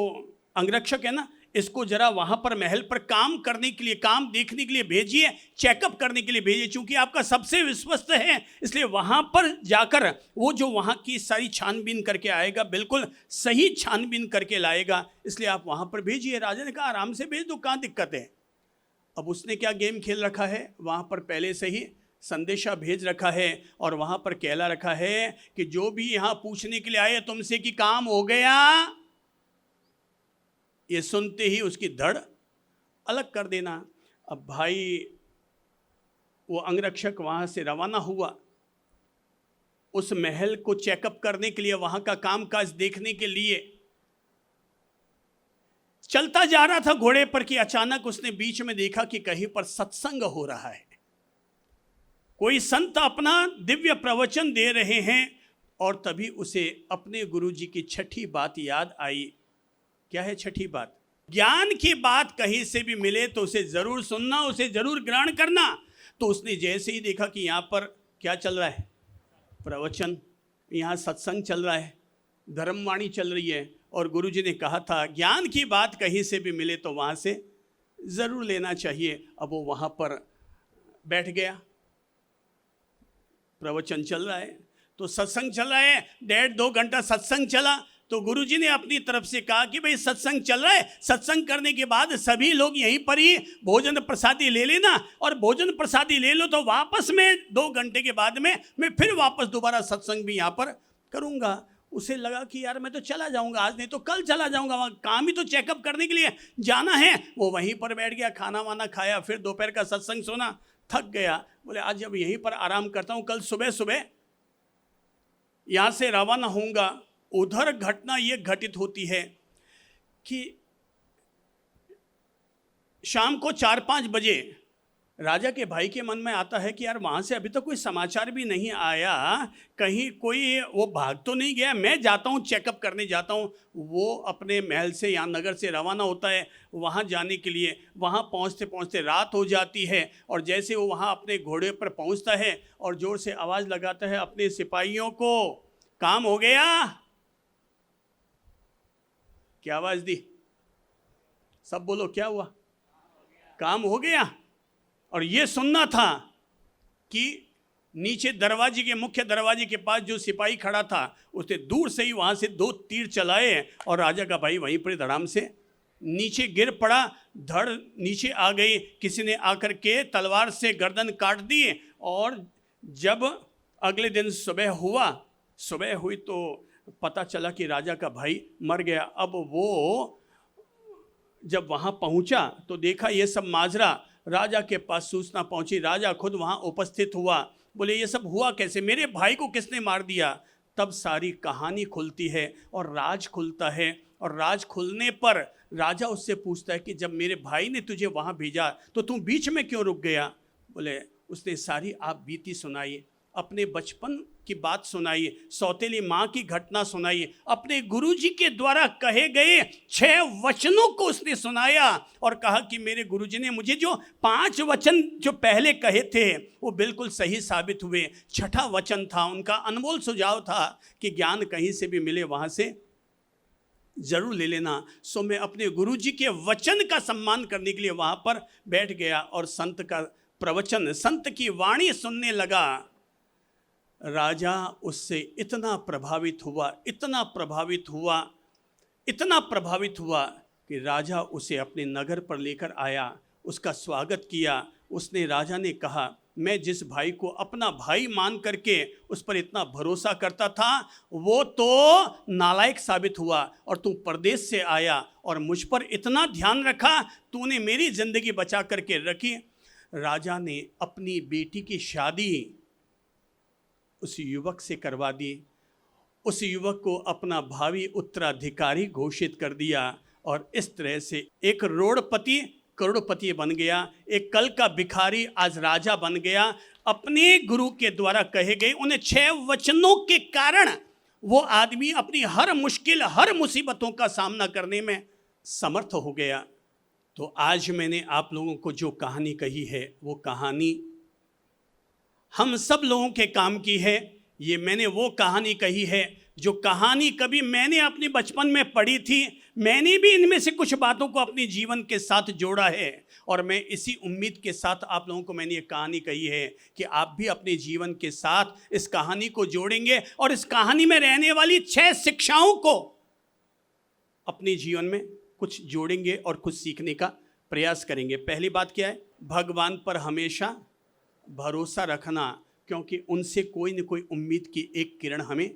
अंगरक्षक है ना, इसको जरा वहां पर महल पर काम करने के लिए, काम देखने के लिए भेजिए, चेकअप करने के लिए भेजिए, क्योंकि आपका सबसे विश्वस्त है, इसलिए वहां पर जाकर वो जो वहां की सारी छानबीन करके आएगा, बिल्कुल सही छानबीन करके लाएगा, इसलिए आप वहां पर भेजिए। राजा ने कहा आराम से भेज दो, कहाँ दिक्कत है। अब उसने क्या गेम खेल रखा है, वहां पर पहले से ही संदेशा भेज रखा है और वहां पर कहला रखा है कि जो भी यहां पूछने के लिए आए तुमसे कि काम हो गया, ये सुनते ही उसकी धड़ अलग कर देना। अब भाई वो अंगरक्षक वहां से रवाना हुआ उस महल को चेकअप करने के लिए, वहां का कामकाज देखने के लिए चलता जा रहा था घोड़े पर कि अचानक उसने बीच में देखा कि कहीं पर सत्संग हो रहा है, कोई संत अपना दिव्य प्रवचन दे रहे हैं, और तभी उसे अपने गुरुजी की छठी बात याद आई। क्या है छठी बात? ज्ञान की बात कहीं से भी मिले तो उसे जरूर सुनना, उसे जरूर ग्रहण करना। तो उसने जैसे ही देखा कि यहाँ पर क्या चल रहा है, प्रवचन, यहाँ सत्संग चल रहा है, धर्मवाणी चल रही है, और गुरुजी ने कहा था ज्ञान की बात कहीं से भी मिले तो वहाँ से ज़रूर लेना चाहिए। अब वो वहाँ पर बैठ गया, प्रवचन चल रहा है तो सत्संग चल रहा है, 1.5-2 घंटा सत्संग चला। तो गुरुजी ने अपनी तरफ से कहा कि भाई सत्संग चल रहा है, सत्संग करने के बाद सभी लोग यहीं पर ही भोजन प्रसादी ले लेना, और भोजन प्रसादी ले लो तो वापस में 2 घंटे के बाद में मैं फिर वापस दोबारा सत्संग भी यहाँ पर करूँगा। उसे लगा कि यार मैं तो चला जाऊंगा, आज नहीं तो कल चला जाऊंगा, वहाँ काम ही तो चेकअप करने के लिए जाना है। वो वहीं पर बैठ गया, खाना वाना खाया, फिर दोपहर का सत्संग सुना, थक गया। बोले आज जब यहीं पर आराम करता हूँ, कल सुबह सुबह यहाँ से रवाना होऊंगा। उधर घटना ये घटित होती है कि शाम को 4-5 बजे राजा के भाई के मन में आता है कि यार वहाँ से अभी तक कोई समाचार भी नहीं आया, कहीं कोई वो भाग तो नहीं गया, मैं जाता हूँ चेकअप करने जाता हूँ। वो अपने महल से या नगर से रवाना होता है वहाँ जाने के लिए। वहाँ पहुँचते पहुँचते रात हो जाती है, और जैसे वो वहाँ अपने घोड़े पर पहुँचता है और ज़ोर से आवाज़ लगाता है अपने सिपाहियों को, काम हो गया। क्या आवाज़ दी? सब बोलो क्या हुआ? काम हो गया। और ये सुनना था कि नीचे दरवाजे के, मुख्य दरवाजे के पास जो सिपाही खड़ा था उसने दूर से ही वहाँ से 2 तीर चलाए, और राजा का भाई वहीं पर धड़ाम से नीचे गिर पड़ा, धड़ नीचे आ गई। किसी ने आकर के तलवार से गर्दन काट दी, और जब अगले दिन सुबह हुई तो पता चला कि राजा का भाई मर गया। अब वो जब वहाँ पहुँचा तो देखा ये सब माजरा, राजा के पास सूचना पहुंची, राजा खुद वहां उपस्थित हुआ। बोले ये सब हुआ कैसे, मेरे भाई को किसने मार दिया? तब सारी कहानी खुलती है और राज खुलता है, और राज खुलने पर राजा उससे पूछता है कि जब मेरे भाई ने तुझे वहां भेजा तो तू बीच में क्यों रुक गया? बोले उसने सारी आप बीती सुनाई, अपने बचपन की बात सुनाई, सौतेली माँ की घटना सुनाई, अपने गुरुजी के द्वारा कहे गए 6 वचनों को उसने सुनाया, और कहा कि मेरे गुरुजी ने मुझे जो 5 वचन जो पहले कहे थे वो बिल्कुल सही साबित हुए। 6ठा वचन था उनका, अनमोल सुझाव था कि ज्ञान कहीं से भी मिले वहाँ से जरूर ले लेना। सो मैं अपने गुरुजी के वचन का सम्मान करने के लिए वहाँ पर बैठ गया और संत का प्रवचन, संत की वाणी सुनने लगा। राजा उससे इतना प्रभावित हुआ कि राजा उसे अपने नगर पर लेकर आया, उसका स्वागत किया। राजा ने कहा मैं जिस भाई को अपना भाई मान करके उस पर इतना भरोसा करता था, वो तो नालायक साबित हुआ और तू परदेश से आया और मुझ पर इतना ध्यान रखा, तूने मेरी जिंदगी बचा करके रखी। राजा ने अपनी बेटी की शादी उस युवक से करवा दी, उस युवक को अपना भावी उत्तराधिकारी घोषित कर दिया और इस तरह से एक रोड़पति करोड़पति बन गया, एक कल का भिखारी आज राजा बन गया। अपने गुरु के द्वारा कहे गए उन 6 वचनों के कारण वो आदमी अपनी हर मुश्किल, हर मुसीबतों का सामना करने में समर्थ हो गया। तो आज मैंने आप लोगों को जो कहानी कही है, वो कहानी हम सब लोगों के काम की है। ये मैंने वो कहानी कही है जो कहानी कभी मैंने अपने बचपन में पढ़ी थी। मैंने भी इनमें से कुछ बातों को अपने जीवन के साथ जोड़ा है और मैं इसी उम्मीद के साथ आप लोगों को मैंने ये कहानी कही है कि आप भी अपने जीवन के साथ इस कहानी को जोड़ेंगे और इस कहानी में रहने वाली 6 शिक्षाओं को अपने जीवन में कुछ जोड़ेंगे और कुछ सीखने का प्रयास करेंगे। पहली बात क्या है? भगवान पर हमेशा भरोसा रखना, क्योंकि उनसे कोई न कोई उम्मीद की एक किरण हमें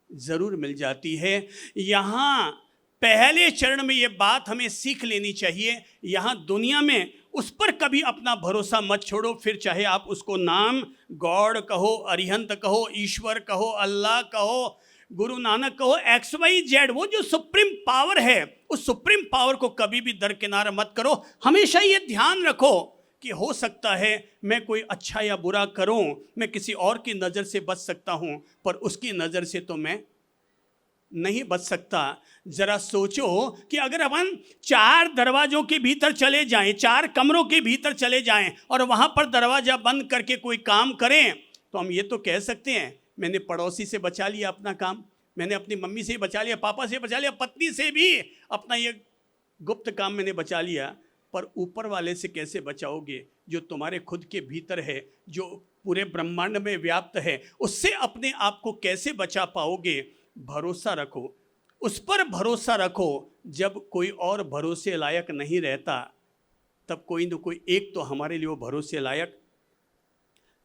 ज़रूर मिल जाती है। यहाँ पहले चरण में ये बात हमें सीख लेनी चाहिए। यहाँ दुनिया में उस पर कभी अपना भरोसा मत छोड़ो, फिर चाहे आप उसको नाम गॉड कहो, अरिहंत कहो, ईश्वर कहो, अल्लाह कहो, गुरु नानक कहो, XYZ, वो जो सुप्रीम पावर है, उस सुप्रीम पावर को कभी भी दरकिनार मत करो। हमेशा ये ध्यान रखो कि हो सकता है मैं कोई अच्छा या बुरा करूं, मैं किसी और की नज़र से बच सकता हूं, पर उसकी नज़र से तो मैं नहीं बच सकता। ज़रा सोचो कि अगर अपन 4 दरवाज़ों के भीतर चले जाएं, 4 कमरों के भीतर चले जाएं और वहां पर दरवाज़ा बंद करके कोई काम करें, तो हम ये तो कह सकते हैं मैंने पड़ोसी से बचा लिया अपना काम, मैंने अपनी मम्मी से बचा लिया, पापा से बचा लिया, पत्नी से भी अपना ये गुप्त काम मैंने बचा लिया। पर ऊपर वाले से कैसे बचाओगे? जो तुम्हारे खुद के भीतर है, जो पूरे ब्रह्मांड में व्याप्त है, उससे अपने आप को कैसे बचा पाओगे? भरोसा रखो, उस पर भरोसा रखो। जब कोई और भरोसे लायक नहीं रहता, तब कोई न कोई एक तो हमारे लिए वो भरोसे लायक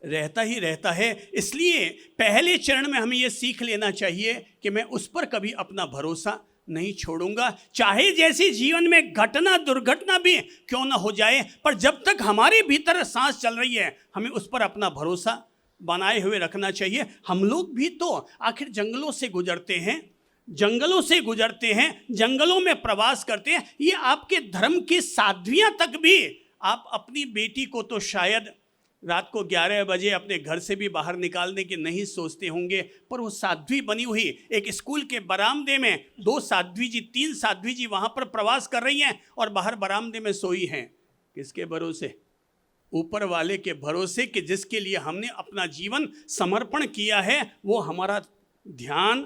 रहता ही रहता है। इसलिए पहले चरण में हमें ये सीख लेना चाहिए कि मैं उस पर कभी अपना भरोसा नहीं छोड़ूंगा, चाहे जैसी जीवन में घटना दुर्घटना भी क्यों ना हो जाए, पर जब तक हमारे भीतर सांस चल रही है हमें उस पर अपना भरोसा बनाए हुए रखना चाहिए। हम लोग भी तो आखिर जंगलों से गुजरते हैं, जंगलों से गुजरते हैं, जंगलों में प्रवास करते हैं। ये आपके धर्म की साध्वियां तक भी आप अपनी बेटी को तो शायद रात को 11 बजे अपने घर से भी बाहर निकालने की नहीं सोचते होंगे, पर वो साध्वी बनी हुई एक स्कूल के बरामदे में 2 साध्वी जी 3 साध्वी जी वहाँ पर प्रवास कर रही हैं और बाहर बरामदे में सोई हैं। किसके भरोसे? ऊपर वाले के भरोसे कि जिसके लिए हमने अपना जीवन समर्पण किया है वो हमारा ध्यान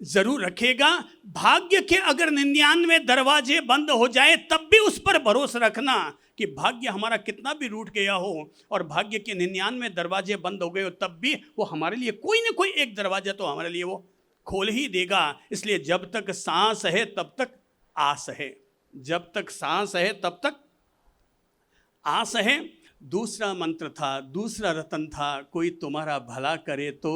जरूर रखेगा। भाग्य के अगर 99 दरवाजे बंद हो जाए तब भी उस पर भरोसा रखना कि भाग्य हमारा कितना भी रूठ गया हो और भाग्य के 99 दरवाजे बंद हो गए हो, तब भी वो हमारे लिए कोई ना कोई एक दरवाजा तो हमारे लिए वो खोल ही देगा। इसलिए जब तक सांस है तब तक आस है, जब तक सांस है तब तक आस है। दूसरा मंत्र था, दूसरा रतन था, कोई तुम्हारा भला करे तो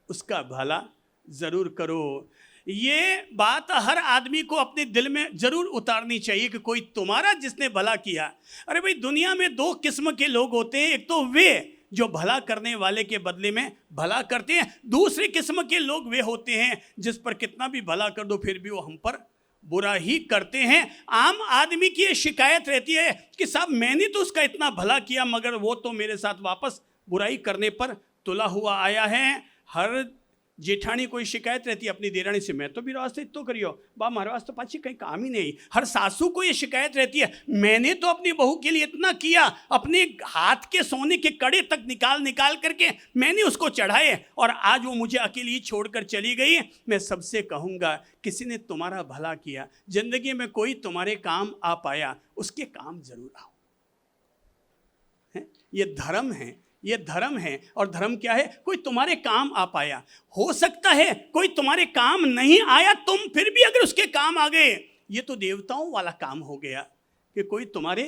उसका भला जरूर करो। ये बात हर आदमी को अपने दिल में जरूर उतारनी चाहिए कि कोई तुम्हारा जिसने भला किया। अरे भाई, दुनिया में 2 किस्म के लोग होते हैं, एक तो वे जो भला करने वाले के बदले में भला करते हैं, दूसरे किस्म के लोग वे होते हैं जिस पर कितना भी भला कर दो फिर भी वो हम पर बुरा ही करते हैं। आम आदमी की ये शिकायत रहती है कि साहब मैंने तो उसका इतना भला किया मगर वो तो मेरे साथ वापस बुराई करने पर तुला हुआ आया है। हर जेठानी कोई शिकायत रहती है अपनी देरानी से, मैं तो भी वास्ते तो करियो बा हमारे वास्ते पाछी कहीं काम ही नहीं। हर सासू को ये शिकायत रहती है, मैंने तो अपनी बहू के लिए इतना किया, अपने हाथ के सोने के कड़े तक निकाल निकाल करके मैंने उसको चढ़ाए और आज वो मुझे अकेली छोड़कर चली गई। मैं सबसे कहूँगा किसी ने तुम्हारा भला किया, जिंदगी में कोई तुम्हारे काम आ पाया, उसके काम जरूर आओ। ये धर्म है, ये धर्म है। और धर्म क्या है? कोई तुम्हारे काम आ पाया। हो सकता है कोई तुम्हारे काम नहीं आया, तुम फिर भी अगर उसके काम आ गए, ये तो देवताओं वाला काम हो गया कि कोई तुम्हारे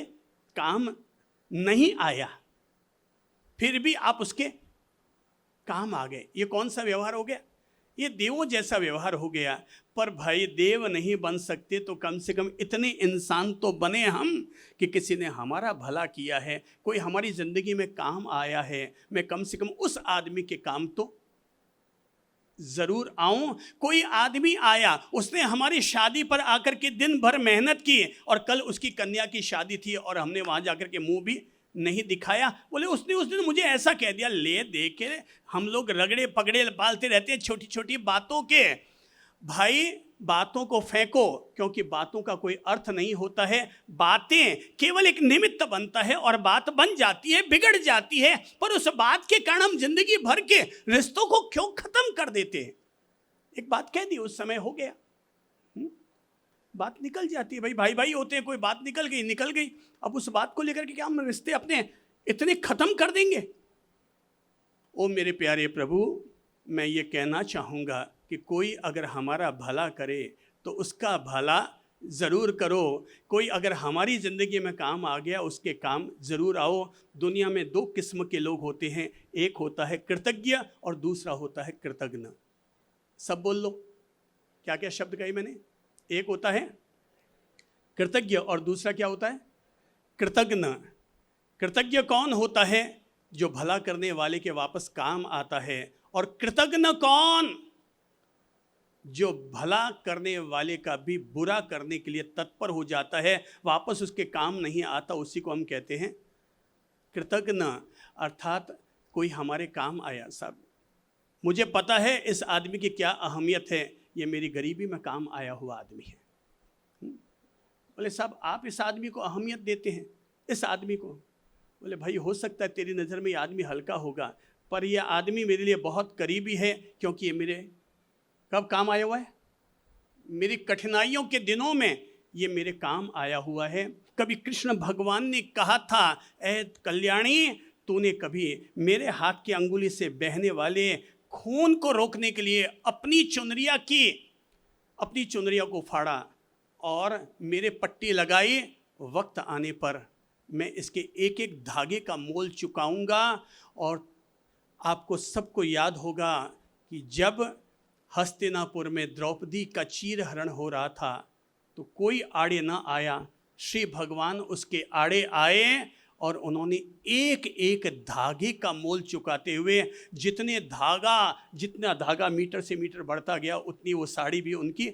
काम नहीं आया। फिर भी आप उसके काम आ गए। ये कौन सा व्यवहार हो गया? ये देवों जैसा व्यवहार हो गया। पर भाई देव नहीं बन सकते तो कम से कम इतने इंसान तो बने हम कि किसी ने हमारा भला किया है, कोई हमारी ज़िंदगी में काम आया है, मैं कम से कम उस आदमी के काम तो ज़रूर आऊं। कोई आदमी आया, उसने हमारी शादी पर आकर के दिन भर मेहनत की और कल उसकी कन्या की शादी थी और हमने वहाँ जाकर के मुंह भी नहीं दिखाया। बोले उसने उस दिन मुझे ऐसा कह दिया। ले दे के हम लोग रगड़े पगड़े पालते रहते हैं छोटी छोटी बातों के। भाई बातों को फेंको, क्योंकि बातों का कोई अर्थ नहीं होता है। बातें केवल एक निमित्त बनता है और बात बन जाती है, बिगड़ जाती है, पर उस बात के कारण हम जिंदगी भर के रिश्तों को क्यों खत्म कर देते हैं? एक बात कह दी, उस समय हो गया, बात निकल जाती है। भाई भाई होते हैं, कोई बात निकल गई। अब उस बात को लेकर के क्या हम रिश्ते अपने इतने खत्म कर देंगे? ओ मेरे प्यारे प्रभु, मैं ये कहना चाहूँगा कि कोई अगर हमारा भला करे तो उसका भला ज़रूर करो। कोई अगर हमारी ज़िंदगी में काम आ गया, उसके काम ज़रूर आओ। दुनिया में दो किस्म के लोग होते हैं, एक होता है कृतज्ञ और दूसरा होता है कृतघ्न। सब बोल लो, क्या क्या शब्द कहे मैंने? एक होता है कृतज्ञ और दूसरा क्या होता है? कृतघ्न। कृतज्ञ कौन होता है? जो भला करने वाले के वापस काम आता है। और कृतघ्न कौन? जो भला करने वाले का भी बुरा करने के लिए तत्पर हो जाता है, वापस उसके काम नहीं आता, उसी को हम कहते हैं कृतघ्न। अर्थात कोई हमारे काम आया, साहब मुझे पता है इस आदमी की क्या अहमियत है, ये मेरी गरीबी में काम आया हुआ आदमी है। बोले साहब आप इस आदमी को अहमियत देते हैं, इस आदमी को? बोले भाई हो सकता है तेरी नज़र में ये आदमी हल्का होगा, पर यह आदमी मेरे लिए बहुत करीबी है, क्योंकि ये मेरे कब काम आया हुआ है? मेरी कठिनाइयों के दिनों में ये मेरे काम आया हुआ है। कभी कृष्ण भगवान ने कहा था, ऐ कल्याणी, तूने कभी मेरे हाथ की अंगुली से बहने वाले खून को रोकने के लिए अपनी चुनरिया को फाड़ा और मेरे पट्टी लगाई। वक्त आने पर मैं इसके एक एक धागे का मोल चुकाऊंगा। और आपको सबको याद होगा कि जब हस्तिनापुर में द्रौपदी का चीरहरण हो रहा था तो कोई आड़े ना आया, श्री भगवान उसके आड़े आए और उन्होंने एक एक धागे का मोल चुकाते हुए, जितना धागा मीटर से मीटर बढ़ता गया, उतनी वो साड़ी भी उनकी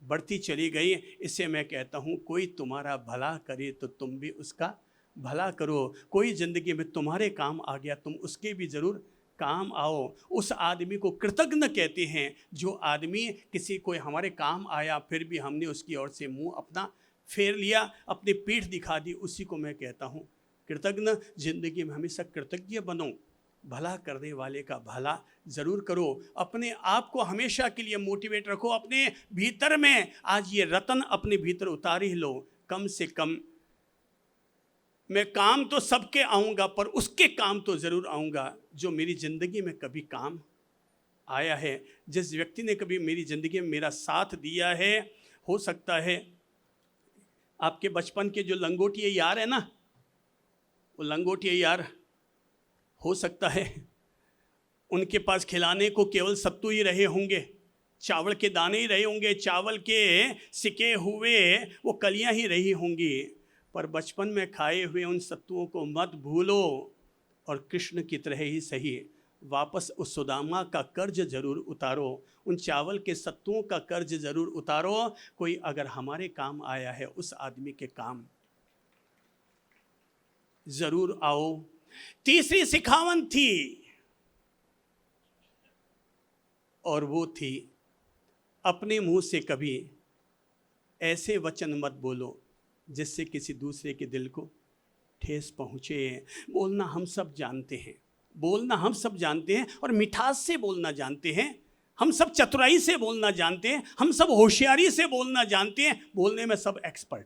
बढ़ती चली गई। इससे मैं कहता हूँ, कोई तुम्हारा भला करे तो तुम भी उसका भला करो। कोई ज़िंदगी में तुम्हारे काम आ गया, तुम उसके भी ज़रूर काम आओ। उस आदमी को कृतघ्न कहते हैं, जो आदमी किसी कोई हमारे काम आया फिर भी हमने उसकी ओर से मुंह अपना फेर लिया, अपनी पीठ दिखा दी, उसी को मैं कहता हूँ कृतघ्न। जिंदगी में हमेशा कृतज्ञ बनो, भला करने वाले का भला ज़रूर करो। अपने आप को हमेशा के लिए मोटिवेट रखो। अपने भीतर में आज ये रतन अपने भीतर उतार ही लो। कम से कम मैं काम तो सबके आऊँगा, पर उसके काम तो ज़रूर आऊँगा जो मेरी ज़िंदगी में कभी काम आया है, जिस व्यक्ति ने कभी मेरी ज़िंदगी में मेरा साथ दिया है। हो सकता है आपके बचपन के जो लंगोटिए यार है ना, वो लंगोटिए यार हो सकता है उनके पास खिलाने को केवल सत्तू ही रहे होंगे, चावल के दाने ही रहे होंगे, चावल के सिके हुए वो कलियां ही रही होंगी। पर बचपन में खाए हुए उन सत्तुओं को मत भूलो और कृष्ण की तरह ही सही वापस उस सुदामा का कर्ज ज़रूर उतारो, उन चावल के सत्तुओं का कर्ज ज़रूर उतारो। कोई अगर हमारे काम आया है, उस आदमी के काम ज़रूर आओ। तीसरी सिखावन थी और वो थी, अपने मुंह से कभी ऐसे वचन मत बोलो जिससे किसी दूसरे के दिल को ठेस पहुँचे। बोलना हम सब जानते हैं, बोलना हम सब जानते हैं और मिठास से बोलना जानते हैं। हम सब चतुराई से बोलना जानते हैं, हम सब होशियारी से बोलना जानते हैं। बोलने में सब एक्सपर्ट,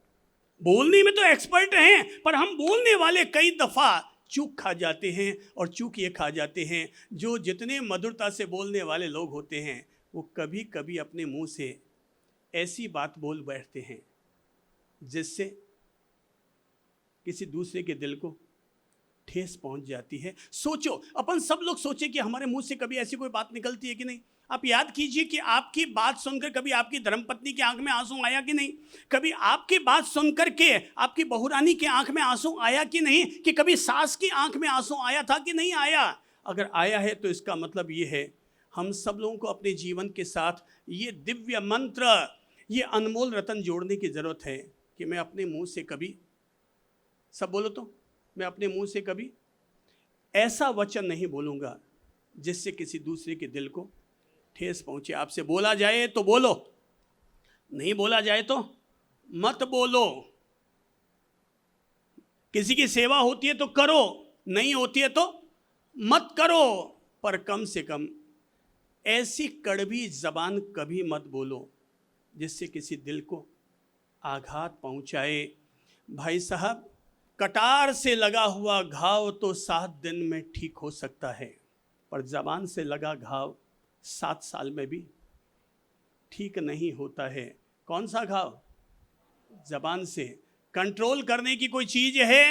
बोलने में तो एक्सपर्ट हैं, पर हम बोलने वाले कई दफ़ा चूक खा जाते हैं। और चूक ये खा जाते हैं, जो जितने मधुरता से बोलने वाले लोग होते हैं, वो कभी कभी अपने मुंह से ऐसी बात बोल बैठते हैं जिससे किसी दूसरे के दिल को ठेस पहुंच जाती है। सोचो, अपन सब लोग सोचे कि हमारे मुंह से कभी ऐसी कोई बात निकलती है कि नहीं। आप याद कीजिए कि आपकी बात सुनकर कभी आपकी धर्मपत्नी की आंख में आंसू आया कि नहीं। कभी आपकी बात सुनकर के आपकी बहुरानी की आंख में आंसू आया कि नहीं। कि कभी सास की आंख में आंसू आया था कि नहीं आया। अगर आया है तो इसका मतलब ये है, हम सब लोगों को अपने जीवन के साथ ये दिव्य मंत्र, ये अनमोल रतन जोड़ने की जरूरत है कि मैं अपने मुंह से कभी, सब बोलो तो, मैं अपने मुंह से कभी ऐसा वचन नहीं बोलूंगा जिससे किसी दूसरे के दिल को ठेस पहुंचे। आपसे बोला जाए तो बोलो, नहीं बोला जाए तो मत बोलो। किसी की सेवा होती है तो करो, नहीं होती है तो मत करो। पर कम से कम ऐसी कड़वी जबान कभी मत बोलो जिससे किसी दिल को आघात पहुंचाए। भाई साहब, कटार से लगा हुआ घाव तो 7 दिन में ठीक हो सकता है, पर जबान से लगा घाव 7 साल में भी ठीक नहीं होता है। कौन सा घाव? जबान से कंट्रोल करने की कोई चीज है?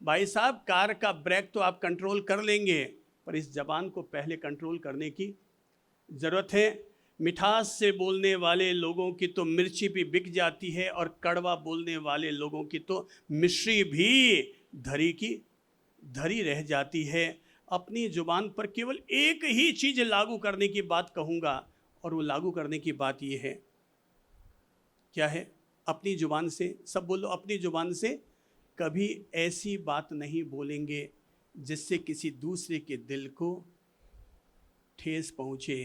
भाई साहब, कार का ब्रेक तो आप कंट्रोल कर लेंगे, पर इस जबान को पहले कंट्रोल करने की जरूरत है। मिठास से बोलने वाले लोगों की तो मिर्ची भी बिक जाती है, और कड़वा बोलने वाले लोगों की तो मिश्री भी धरी की धरी रह जाती है। अपनी जुबान पर केवल एक ही चीज लागू करने की बात कहूँगा, और वो लागू करने की बात ये है, क्या है? अपनी जुबान से, सब बोलो, अपनी जुबान से कभी ऐसी बात नहीं बोलेंगे जिससे किसी दूसरे के दिल को ठेस पहुँचे।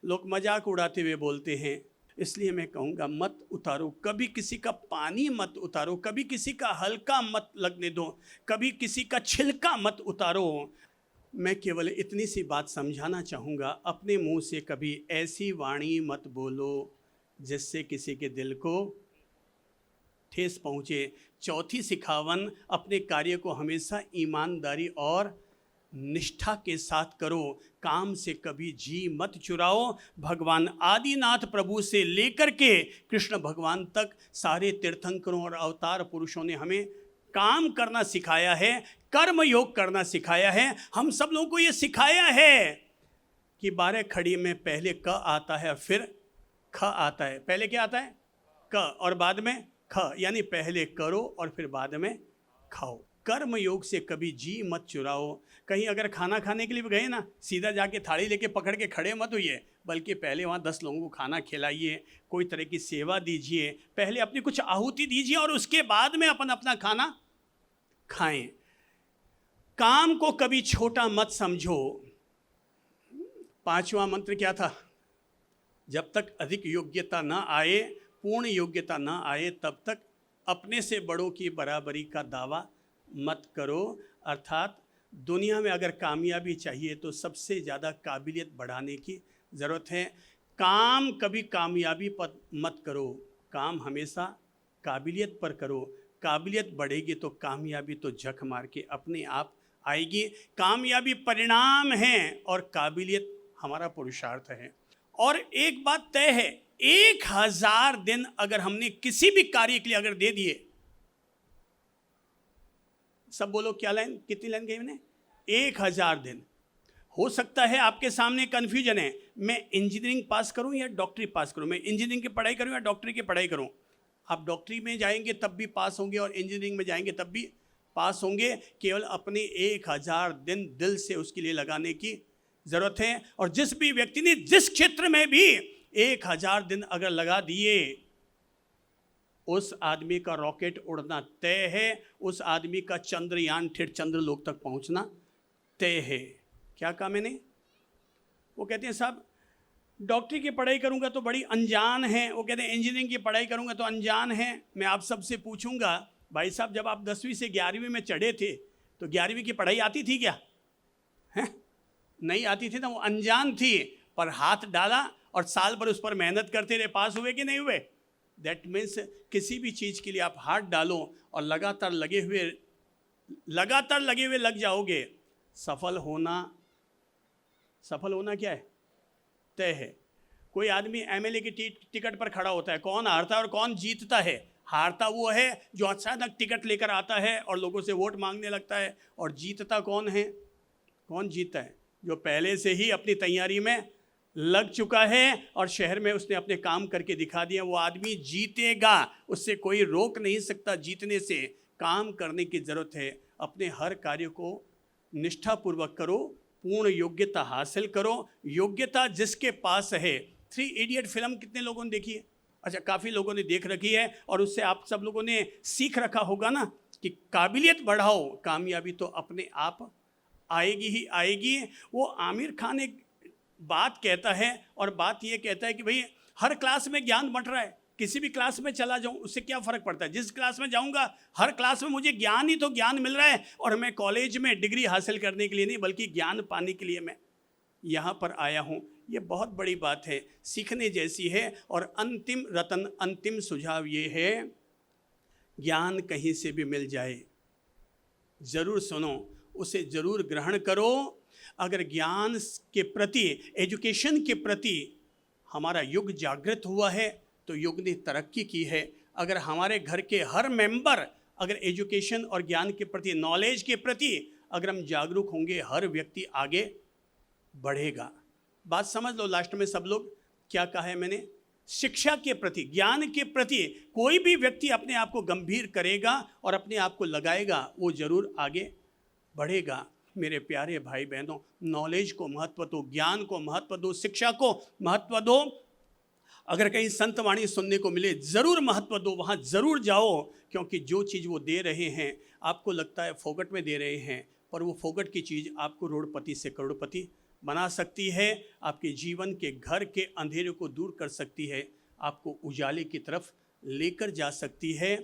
लोग मजाक उड़ाते हुए बोलते हैं, इसलिए मैं कहूँगा मत उतारो, कभी किसी का पानी मत उतारो, कभी किसी का हल्का मत लगने दो, कभी किसी का छिलका मत उतारो। मैं केवल इतनी सी बात समझाना चाहूँगा, अपने मुंह से कभी ऐसी वाणी मत बोलो जिससे किसी के दिल को ठेस पहुँचे। चौथी सिखावन, अपने कार्य को हमेशा ईमानदारी और निष्ठा के साथ करो। काम से कभी जी मत चुराओ। भगवान आदिनाथ प्रभु से लेकर के कृष्ण भगवान तक सारे तीर्थंकरों और अवतार पुरुषों ने हमें काम करना सिखाया है, कर्म योग करना सिखाया है। हम सब लोगों को ये सिखाया है कि 12 खड़ी में पहले क आता है, फिर ख आता है। पहले क्या आता है? क, और बाद में ख, यानी पहले करो और फिर बाद में खाओ। कर्म योग से कभी जी मत चुराओ। कहीं अगर खाना खाने के लिए गए ना, सीधा जाके थाली लेके पकड़ के खड़े मत होइए, बल्कि पहले वहाँ 10 लोगों को खाना खिलाइए, कोई तरह की सेवा दीजिए, पहले अपनी कुछ आहुति दीजिए और उसके बाद में अपन अपना खाना खाएं। काम को कभी छोटा मत समझो। 5वां मंत्र क्या था? जब तक अधिक योग्यता ना आए, पूर्ण योग्यता ना आए, तब तक अपने से बड़ों की बराबरी का दावा मत करो। अर्थात दुनिया में अगर कामयाबी चाहिए तो सबसे ज़्यादा काबिलियत बढ़ाने की ज़रूरत है। काम कभी कामयाबी पर मत करो, काम हमेशा काबिलियत पर करो। काबिलियत बढ़ेगी तो कामयाबी तो झक मार के अपने आप आएगी। कामयाबी परिणाम है और काबिलियत हमारा पुरुषार्थ है। और एक बात तय है, 1000 दिन अगर हमने किसी भी कार्य के लिए अगर दे दिए, सब बोलो क्या लाइन, कितनी लाइन गई मैंने? 1000 दिन। हो सकता है आपके सामने कंफ्यूजन है, मैं इंजीनियरिंग पास करूं या डॉक्टरी पास करूं, मैं इंजीनियरिंग की पढ़ाई करूं या डॉक्टरी की पढ़ाई करूं। आप डॉक्टरी में जाएंगे तब भी पास होंगे और इंजीनियरिंग में जाएंगे तब भी पास होंगे। केवल अपने 1000 दिन दिल से उसके लिए लगाने की जरूरत है। और जिस भी व्यक्ति ने जिस क्षेत्र में भी 1000 दिन अगर लगा दिए, उस आदमी का रॉकेट उड़ना तय है, उस आदमी का चंद्रयान ठेठ चंद्रलोक तक पहुंचना तय है। क्या कहा मैंने? वो कहते हैं साहब डॉक्टरी की पढ़ाई करूंगा तो बड़ी अनजान है, वो कहते हैं इंजीनियरिंग की पढ़ाई करूंगा तो अनजान है। मैं आप सबसे पूछूंगा, भाई साहब जब आप 10वीं से 11वीं में चढ़े थे तो 11वीं की पढ़ाई आती थी क्या? है? नहीं आती थी ना, वो अनजान थी, पर हाथ डाला और साल भर उस पर मेहनत करते रहे, पास हुए कि नहीं हुए? दैट मीन्स किसी भी चीज़ के लिए आप हाथ डालो और लगातार लगे हुए लग जाओगे, सफल होना क्या है? तय है। कोई आदमी एमएलए की टिकट पर खड़ा होता है, कौन हारता है और कौन जीतता है? हारता वो है जो अचानक टिकट लेकर आता है और लोगों से वोट मांगने लगता है। और जीतता कौन है? कौन जीतता है? जो पहले से ही अपनी तैयारी में लग चुका है और शहर में उसने अपने काम करके दिखा दिया। वो आदमी जीतेगा, उससे कोई रोक नहीं सकता जीतने से। काम करने की ज़रूरत है, अपने हर कार्य को निष्ठापूर्वक करो, पूर्ण योग्यता हासिल करो। योग्यता जिसके पास है। 3 इडियट फिल्म कितने लोगों ने देखी है? अच्छा, काफ़ी लोगों ने देख रखी है और उससे आप सब लोगों ने सीख रखा होगा ना कि काबिलियत बढ़ाओ, कामयाबी तो अपने आप आएगी ही आएगी। वो आमिर खान एक बात कहता है और बात ये कहता है कि भाई हर क्लास में ज्ञान बंट रहा है, किसी भी क्लास में चला जाऊं उससे क्या फ़र्क पड़ता है? जिस क्लास में जाऊंगा हर क्लास में मुझे ज्ञान ही तो ज्ञान मिल रहा है। और मैं कॉलेज में डिग्री हासिल करने के लिए नहीं बल्कि ज्ञान पाने के लिए मैं यहाँ पर आया हूँ। ये बहुत बड़ी बात है, सीखने जैसी है। और अंतिम रतन, अंतिम सुझाव ये है, ज्ञान कहीं से भी मिल जाए ज़रूर सुनो, उसे ज़रूर ग्रहण करो। अगर ज्ञान के प्रति, एजुकेशन के प्रति हमारा युग जागृत हुआ है तो युग ने तरक्की की है। अगर हमारे घर के हर मेंबर अगर एजुकेशन और ज्ञान के प्रति, नॉलेज के प्रति अगर हम जागरूक होंगे, हर व्यक्ति आगे बढ़ेगा। बात समझ लो, लास्ट में सब लोग क्या कहा है मैंने? शिक्षा के प्रति, ज्ञान के प्रति कोई भी व्यक्ति अपने आप को गंभीर करेगा और अपने आप को लगाएगा, वो जरूर आगे बढ़ेगा। मेरे प्यारे भाई बहनों, नॉलेज को महत्व दो, ज्ञान को महत्व दो, शिक्षा को महत्व दो। अगर कहीं संत वाणी सुनने को मिले ज़रूर महत्व दो, वहाँ ज़रूर जाओ। क्योंकि जो चीज़ वो दे रहे हैं आपको लगता है फोकट में दे रहे हैं, पर वो फोकट की चीज़ आपको रोड़पति से करोड़पति बना सकती है, आपके जीवन के घर के अंधेरे को दूर कर सकती है, आपको उजाले की तरफ लेकर जा सकती है।